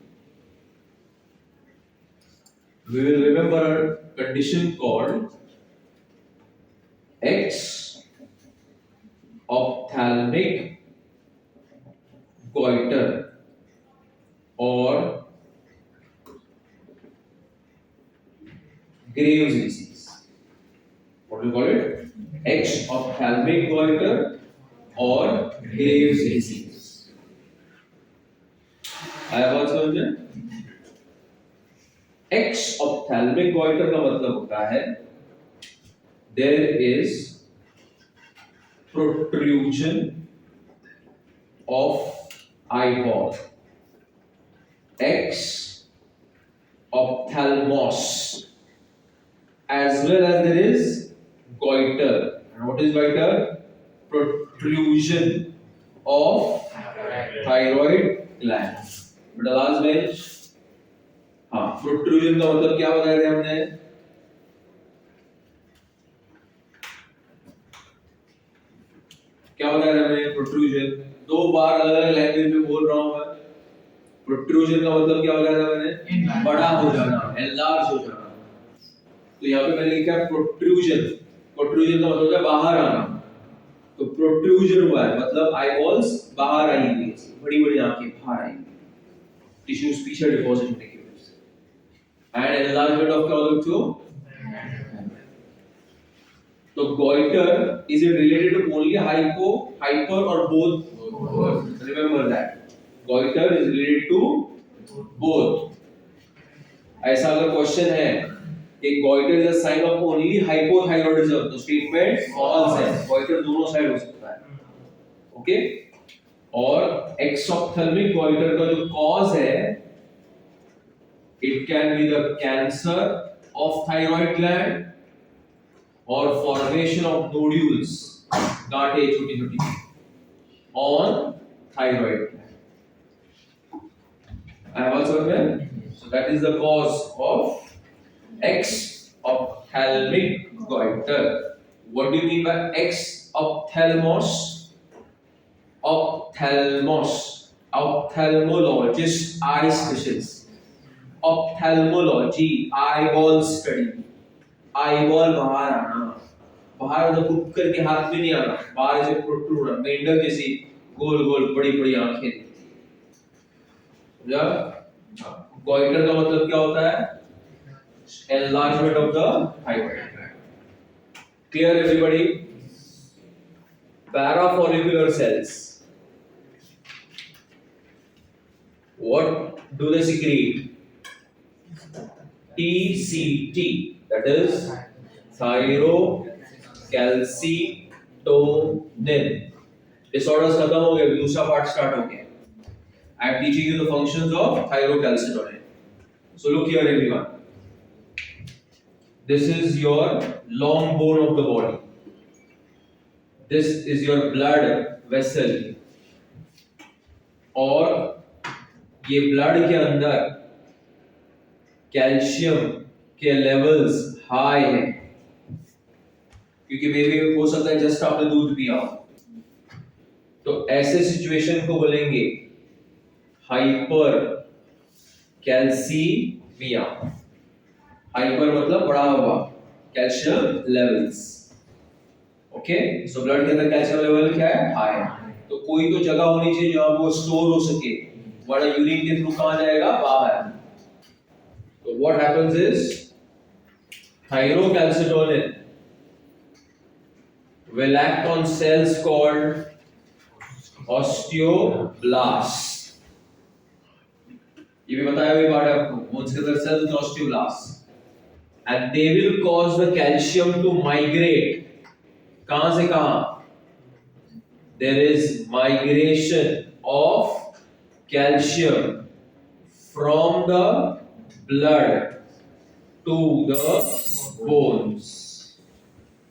we will remember a condition called X ophthalmic goiter or Graves disease. What do you call it? X ophthalmic goiter or Graves disease. I have also mentioned X ophthalmic goiter का मतलब होता है there is protrusion of eyeball. X ophthalmos, as well as there is goiter. And what is goiter? Protrusion of thyroid gland. But last bench, हाँ, protrusion का मतलब क्या बताया था हमने? क्या बताया था हमने? Protrusion. 2 बार अलग अलग लैंग्वेज में बोल रहा हूँ मैं. Protrusion का मतलब क्या बताया था मैंने? बड़ा हो जाना, enlarge हो जाना. तो यहाँ पे मैंने लिखा प्रोट्रूजन. प्रोट्रूजन का मतलब होता है बाहर आना. तो प्रोट्रूजन हुआ है मतलब आईबॉल्स बाहर आई हुई है, बड़ी बड़ी आंखें बाहर आई, टिश्यूज पीछे डिपॉजिट होने की वजह से. एंड एनलार्जमेंट ऑफ क्या टू. तो goitre is it related to only hypo, hyper और both? Remember that goitre is related to both. ऐसा अगर क्वेश्चन है कि goiter is a sign of only hypothyroidism, तो स्टेटमेंट फॉल्स है. goiter दोनों साइड हो सकता है. ओके. और एक्सोप्थेल्मिक goiter का जो कॉज है, it can be the cancer of thyroid gland or formation of nodules, गांठें छोटी छोटी on thyroid gland. I have also read. So that is the cause of X ophthalmic goiter. What do you mean by X ophthalmos? Ophthalmos, ophthalmologist, eye specialist. Ophthalmology, eyeball study. eyeball बाहर आना, बाहर मतलब घुट करके हाथ में नहीं आना, बाहर से प्रोट्रूड, मेंढक जैसी गोल गोल बड़ी बड़ी आंखें. समझा? गोइटर का मतलब क्या होता है? Enlargement of the thyroid gland. Clear everybody? Parafollicular cells. What do they secrete? TCT, that is thyrocalcitonin. Disorders खत्म हो गए, दूसरा पार्ट स्टार्ट हो गया. I am teaching you the functions of thyrocalcitonin. So look here everyone. This is your long bone of the body. This is your blood vessel. और ये blood के अंदर कैल्शियम के लेवल्स हाई हैं, क्योंकि मे भी हो सकता है जस्ट आपने दूध पिया हो. तो ऐसे सिचुएशन को बोलेंगे हाइपर कैल्सीमिया. हाइपर मतलब बढ़ा हुआ calcium levels. Okay. So blood के अंदर कैल्शियम लेवल क्या है? हाई. तो कोई तो जगह होनी चाहिए जहां वो स्टोर हो सके. बड़ा यूरिन के थ्रू कहां जाएगा? बाहर. तो what happens is thyrocalcitonin will act on cells called osteoblasts. ये भी बताया हुआ पार्ट है आपको. बोन्स के अंदर sales osteoblasts. And they will cause the calcium to migrate. कहां से कहां? There is migration of calcium from the blood to the bones.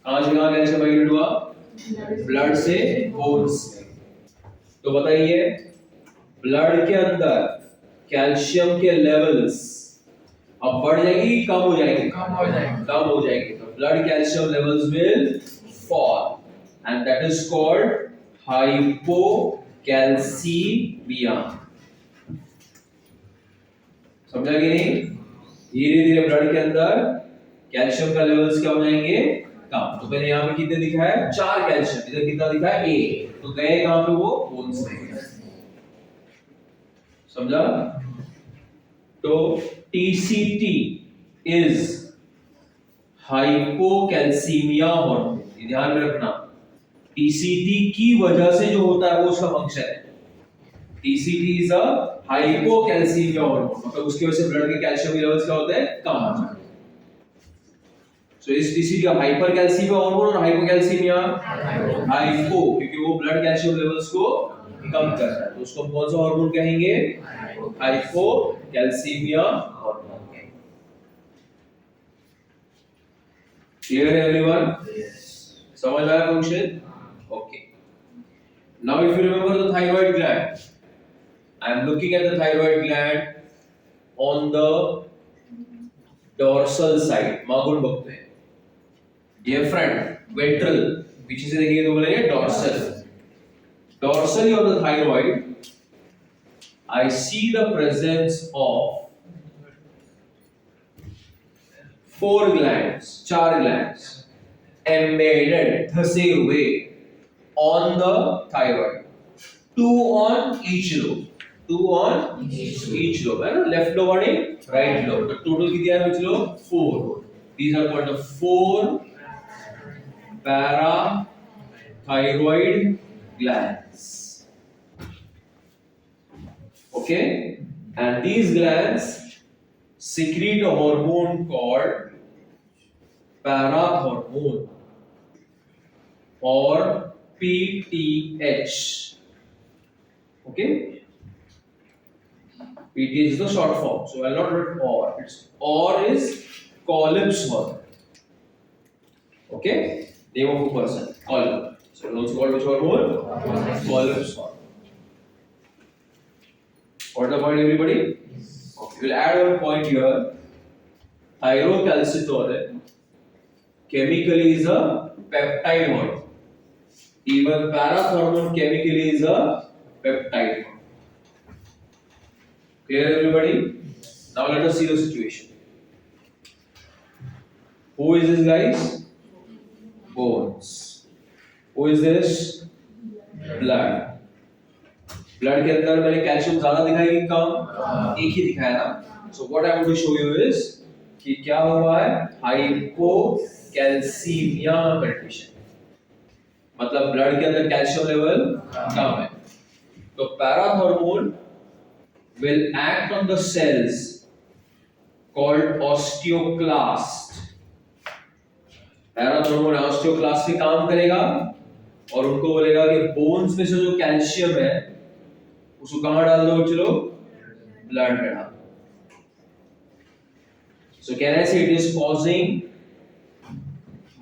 कहां से कहां कैल्शियम माइग्रेट हुआ? ब्लड से बोन्स में. तो बताइए ब्लड के अंदर कैल्शियम के लेवल्स अब बढ़ जाएगी कम हो जाएगी? कम हो जाएगी। कम हो जाएगी। तो blood calcium levels will fall and that is called hypocalcemia. समझा कि नहीं? धीरे धीरे ब्लड के अंदर कैल्शियम का लेवल्स क्या हो जाएंगे? कम। तो मैंने यहाँ पे कितने दिखा है? 4 कैल्शियम। इधर कितना दिखा है? 1। तो गए कहाँ पे वो? बोन्स में। समझा? तो TCT is हाइपोकैल्सीमिया हार्मोन। ध्यान में रखना, TCT की वजह से जो होता है वो उसका फंक्शन है। TCT is a hypocalcaemia hormone, मतलब उसकी वजह से ब्लड के कैल्शियम लेवल्स क्या होते हैं? कम हो जाते हैं। सो इस TCT का हाइपरकैल्सीमिया हार्मोन और हाइपोकैल्सीमिया हाइपो, क्योंकि वो ब्लड कैल्शियम लेवल्स को कम कर रहा है, तो उसको हम कौन सा हार्मोन कहेंगे? Hypocalcaemia hormone. क्लियर है एवरीवन? समझ आया function? Okay. Now if you remember the thyroid gland, I am looking at the thyroid gland on the dorsal side. मागुन बकते हैं। Dear friend, ventral, पीछे से देखिए तो बोलेंगे dorsal. Dorsally of the thyroid, I see the presence of 4 glands, 4 glands, embedded, धसे हुए on the thyroid. 2 on each lobe. 2 on each lobe, है ना? Left lobe and right lobe. तो total कितने हैं which lobe? 4. These are called the 4 parathyroid glands. Okay, and these glands secrete a hormone called parathormone or PTH. Okay, PTH is the short form, so I'll not write or. It's or is Collips hormone. Okay, name of a person, Collips. So it's also called which hormone? Collips hormone. Got the point, everybody? Okay, we'll add one point here. Thyrocalcitonin chemically is a peptide hormone. Even parathormone chemically is a peptide hormone. Clear, everybody? Now let us see the situation. Who is this, guys? Bones. Who is this? Blood. Blood के अंदर मैंने calcium ज्यादा दिखाई कि कम? एक ही दिखाया ना। So what I want to show you is कि क्या हुआ है? हाइपोकैल्सीमिया कंडीशन, मतलब ब्लड के अंदर कैल्शियम लेवल कम है। तो parathormone will act on the cells called osteoclast. Parathormone osteoclast पे काम करेगा और उनको बोलेगा कि बोन्स में से जो कैल्शियम है उसको कहां डाल दो? चलो ब्लड में डाल। So can I say it is causing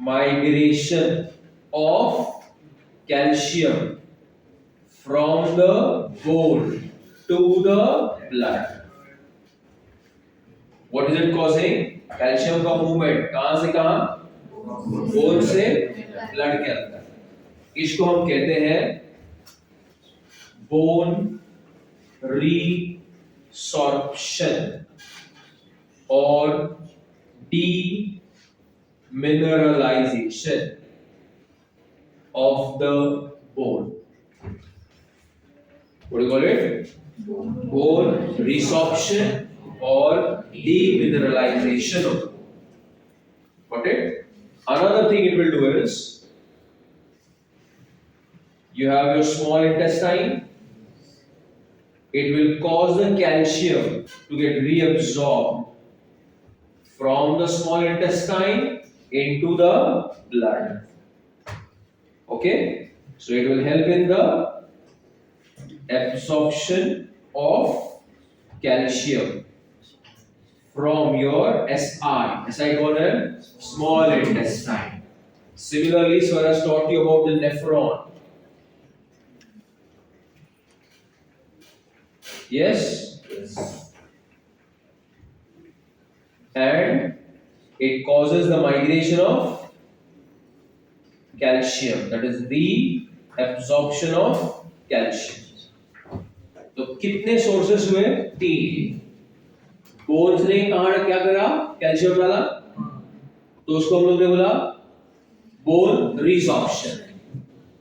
migration of calcium from the bone to the blood? What is it causing? Calcium का मूवमेंट कहां से कहां? बोन से ब्लड के अंदर। इसको हम कहते हैं bone resorption or demineralization of the bone. What do you call it? Bone resorption or demineralization of the bone. Got it? Another thing it will do is, you have your small intestine. It will cause the calcium to get reabsorbed from the small intestine into the blood. Okay, so it will help in the absorption of calcium from your SI called a small intestine. Similarly, so I was taught you about the nephron. Yes? and it causes the migration of calcium, that is the absorption of calcium. तो कितने sources हुए? 3. Bones ने कहाँ क्या करा? Calcium डाला, तो उसको हम लोग ने बोला बोन रिसॉर्प्शन.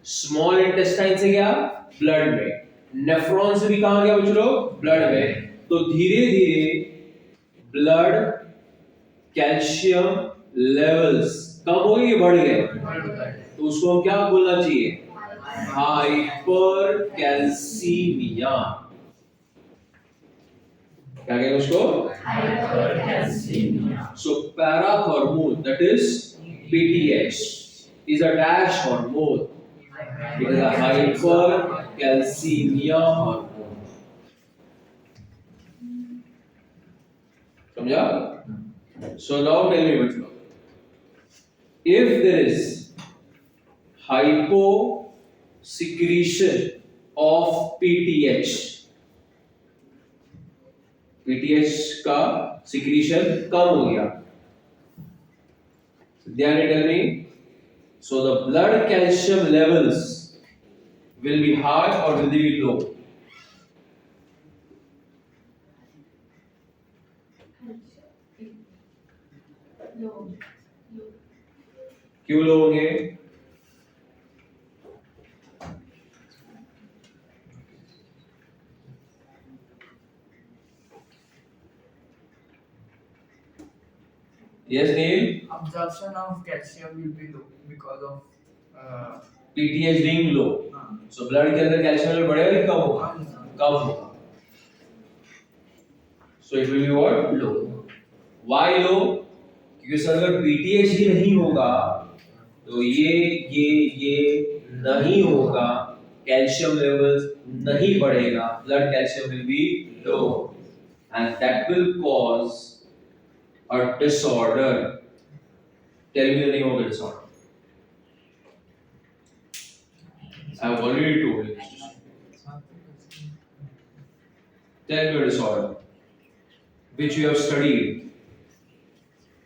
स्मॉल इंटेस्टाइन से गया ब्लड में, नेफ्रॉन से भी कहाँ गया बच्चों लोग? ब्लड में. तो धीरे धीरे ब्लड कैल्शियम लेवल्स कम हो गए, बढ़ गए, तो उसको हम क्या बोलना चाहिए? Hyper calcaemia. क्या कहेंगे उसको? Hypercalcemia. So parathormone, that is PTH, is a dash hormone. It is a hypercalcemia hormone. समझा? So now tell me बच्चों, if there is hyposecretion of PTH, PTH का secretion कम हो गया, ध्यान से tell me, so the blood calcium levels will be high or will they be low? क्यों लो होंगे? Yes, Neil. Absorption of calcium will be low because of PTH being low. So blood के अंदर calcium level बढ़ेगा कि कम होगा? कम होगा. So it will be what? Low. Why low? क्योंकि sir अगर PTH ही नहीं होगा तो ये नहीं होगा, कैल्शियम लेवल्स नहीं बढ़ेगा, blood calcium will be low and that will cause a disorder. Tell me the name of the disorder. I have already told you. Tell me a disorder which you have studied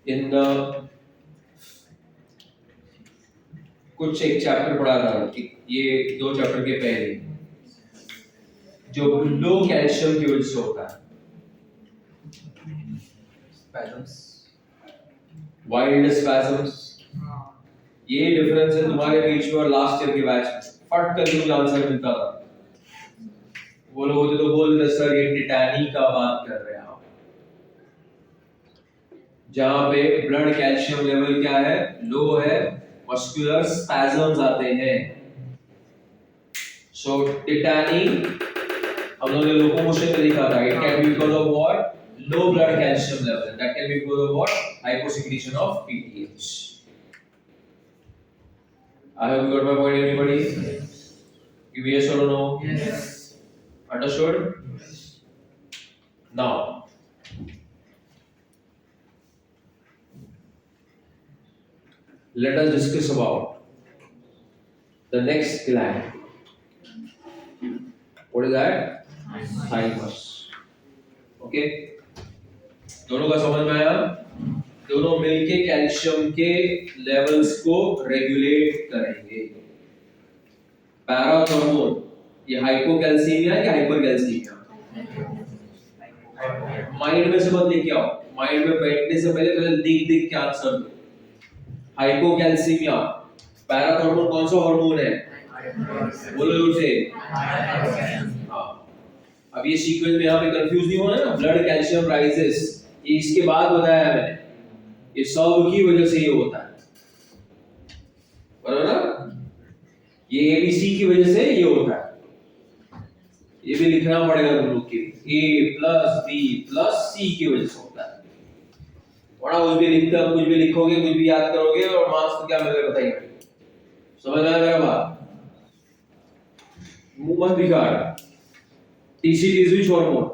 in the कुछ एक chapter पढ़ा था कि ये 2 chapter के पहले, जो लो calcium की वजह से होता है. spasms. वाइल्ड स्पैसम्स. ये डिफरेंस है तुम्हारे बीच में और लास्ट ईयर के बैच में. फट करके मुझे आंसर मिलता था. वो लोग होते तो बोलते सर ये टिटानी का बात कर रहे हैं आप, जहां पे ब्लड कैल्शियम लेवल क्या है? लो है, मस्कुलर स्पैसम्स आते हैं. सो टिटानी हम लोगों ने लोकोमोशन में देखा था. It can be because of what? Low blood calcium level. That can be because of what? Hyposecretion of PTH. I hope you got my point, everybody. Give me yes or no. Yes. Understood? Now, let us discuss about the next gland. What is that? Thymus. Okay. दोनों का समझ में आया? दोनों मिलके calcium के levels को regulate करेंगे. पैराथॉर्मोन ये हाइपोकैल्सीमिया है कि हाइपरकैल्सीमिया? माइंड में से मत लेके आओ, माइंड में बैठने से पहले देख देख के आंसर दो. हाइपोकैल्सीमिया, पैराथॉर्मोन कौन सा हार्मोन है? बोलो जोर से. अब ये सीक्वेंस में यहाँ पे कंफ्यूज नहीं होना ना. ब्लड कैल्शियम राइजेस, ये इसके बाद बताया है मैंने, ये सब की वजह से ये होता है, बराबर ना? ये एबीसी की वजह से ये होता है. ये भी लिखना पड़ेगा तुम लोग के, ए प्लस बी प्लस सी की वजह से होता है. बड़ा कुछ भी लिखते, कुछ भी लिखोगे, कुछ भी याद करोगे और मार्क्स तो क्या मिलेगा बताइए. समझ में आ गया बात? मुंह मत बिगाड़. TCT is which hormone?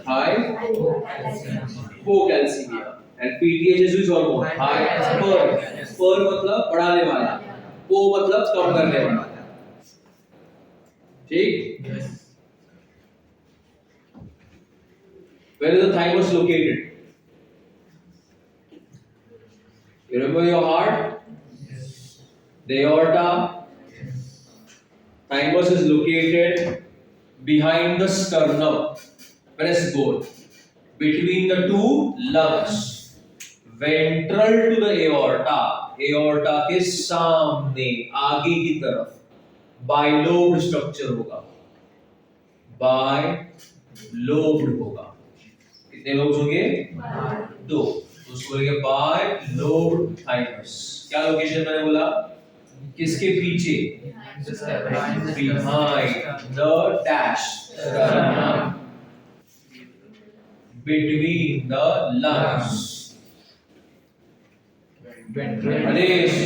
Hypocalcemia. And PTH is which hormone? Hyper. Per मतलब बढ़ाने वाला, po मतलब कम करने वाला. ठीक? Where is the thymus located? You remember your heart? Yes. The aorta. Yes. Thymus is located behind the sternum, breastbone, between the two lungs, ventral to the aorta, aorta के सामने आगे की तरफ बाइलोब स्ट्रक्चर होगा, bilobe होगा. कितने लोग होंगे? दो. तो उसको बोलेंगे बाइलोब थाइमस. क्या लोकेशन मैंने बोला? किसके पीछे? Behind the dash, sternum, between the lungs. Harish,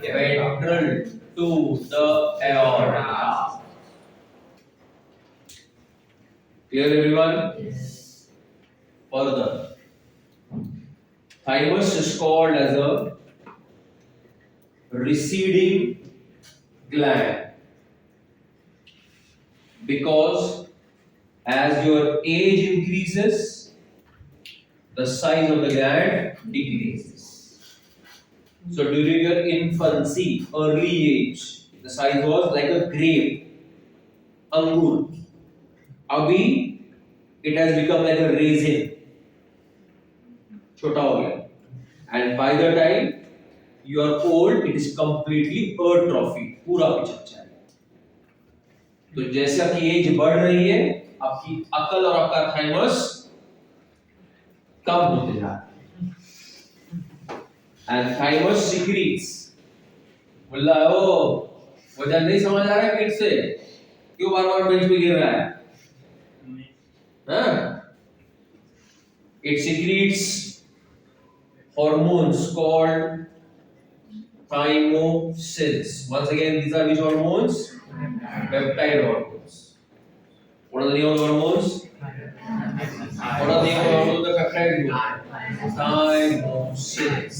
ventral to the aorta. Clear everyone? Yes. Further, thymus is called as a receding gland because as your age increases, the size of the gland decreases. So during your infancy, early age, the size was like a grape, angur. Abhi, it has become like a raisin, छोटा हो गया. And by the time you are old, it is completely atrophy, पूरा पिचक जाएगा. तो जैसे आपकी as बढ़ रही है, आपकी अकल और आपका थाइमस कम होते जा रहा है. And thymus secretes. बोला ओ वजन नहीं समझ आ रहा है पेट से, क्यों बार बार बेंच पे गिर रहा है? हाँ? It secretes hormones called thymosins. Once again, these are which hormones? Peptide hormones. What are the name of the hormones? What are the name of the hormones? The peptide hormones. Thymosins.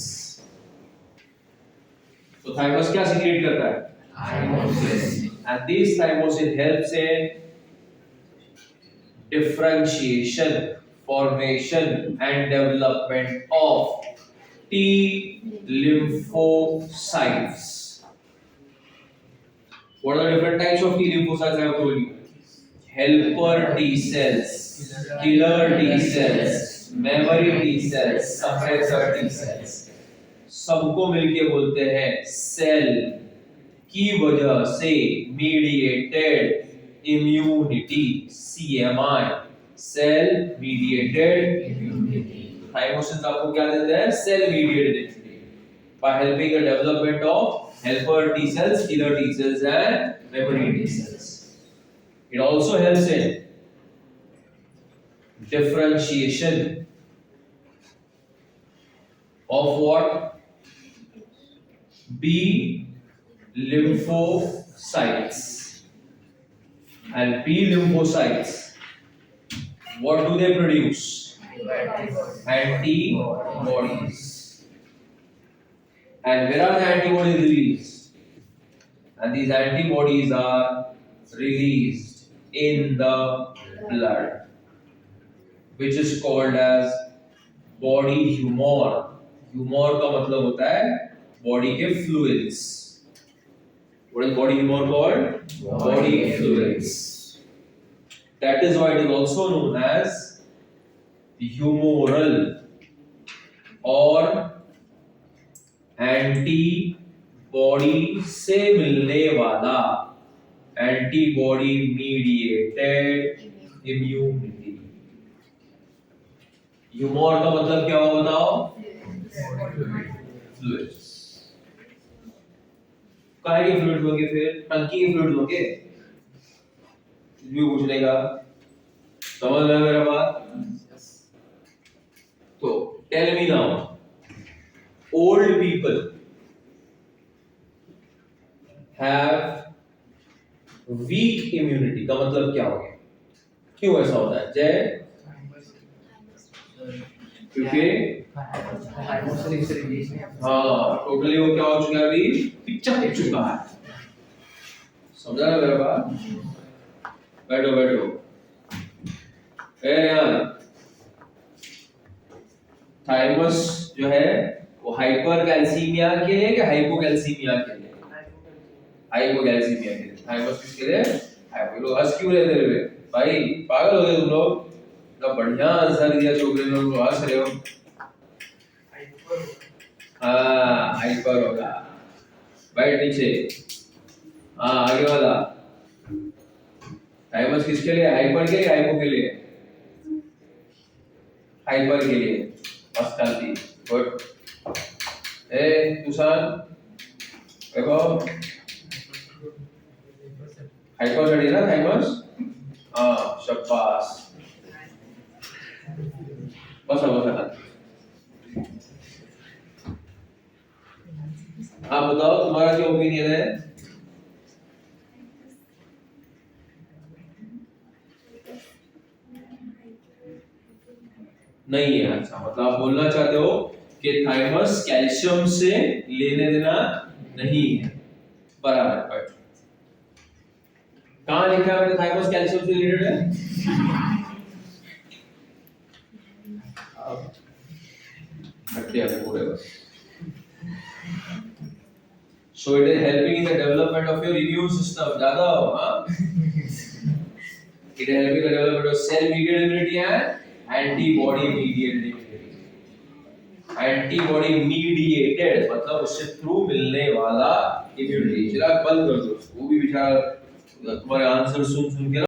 So thymus क्या secrete करता है? Thymosin. And this thymosin helps in differentiation, formation, and development of T lymphocytes. What are the different types of T lymphocytes I have told you? Helper T cells, killer T cells, memory T cells, suppressor T cells. सबको मिलके बोलते हैं cell की वजह से mediated immunity, CMI, cell mediated immunity. Thymosins आपको क्या देते हैं? Cell mediated immunity by helping the development of helper T cells, killer T cells, and memory T cells. It also helps in differentiation of what? B lymphocytes. And B lymphocytes, what do they produce? Antibodies. And where are the antibodies released? And these antibodies are released in the blood, which is called as body humor. Humor का मतलब होता है body के fluids. What is body humor called? Body fluids. That is why it is also known as humoral or antibody से मिलने वाला, antibody mediated immunity. Humor का मतलब क्या हुआ बताओ? Fluids. काहे के फ्लूइड होंगे फिर? टंकी के फ्लूइड होंगे? भी पूछ लेगा. समझ रहे हो मेरा बात? तो tell me now, old people have weak immunity का मतलब क्या हो गया? क्यों ऐसा होता है? जय, क्योंकि हाँ टोटली वो क्या हो चुका है अभी? पिक्चर दिख चुका है. समझा ना मेरा बात? बैठो बैठो. यार थाइमस जो है वो हाइपर कैल्सीमिया के लिए कि हाइपोकैल्सीमिया के लिए? हाइपोकैल्सीमिया के लिए। थाइमस किसके लिए? हाइपो। लोग हंस क्यों रहे थे रे भाई? पागल हो गए तुम लोग? इतना बढ़िया आंसर दिया छोकरे ने, लोग हंस रहे हो। हाँ हाइपर होगा। बैठ नीचे। हाँ आगे वाला। थाइमस किसके लिए? हाइपर के लिए, हाइपो के लिए? हाइपर के लिए। बस चलती। गुड। ए तुषार देखो, हाइपर स्टडी ना थाइमस। हाँ शाबाश। बस बस। आप बताओ तुम्हारा क्या ओपिनियन है? नहीं है। अच्छा मतलब आप बोलना चाहते हो कि थाइमस कैल्शियम से लेने देना नहीं है। बराबर। बट कहाँ लिखा है थाइमस कैल्शियम से रिलेटेड है? हटे हटे पूरे बस। So it is helping in the development of your immune system. ज़्यादा हो हाँ? It is helping in the development of cell-mediated immunity and antibody-mediated immunity. Antibody-mediated मतलब उससे थ्रू मिलने वाला immunity। चिराग बंद कर दो, वो भी बेचारा तुम्हारे आंसर सुन सुन के ना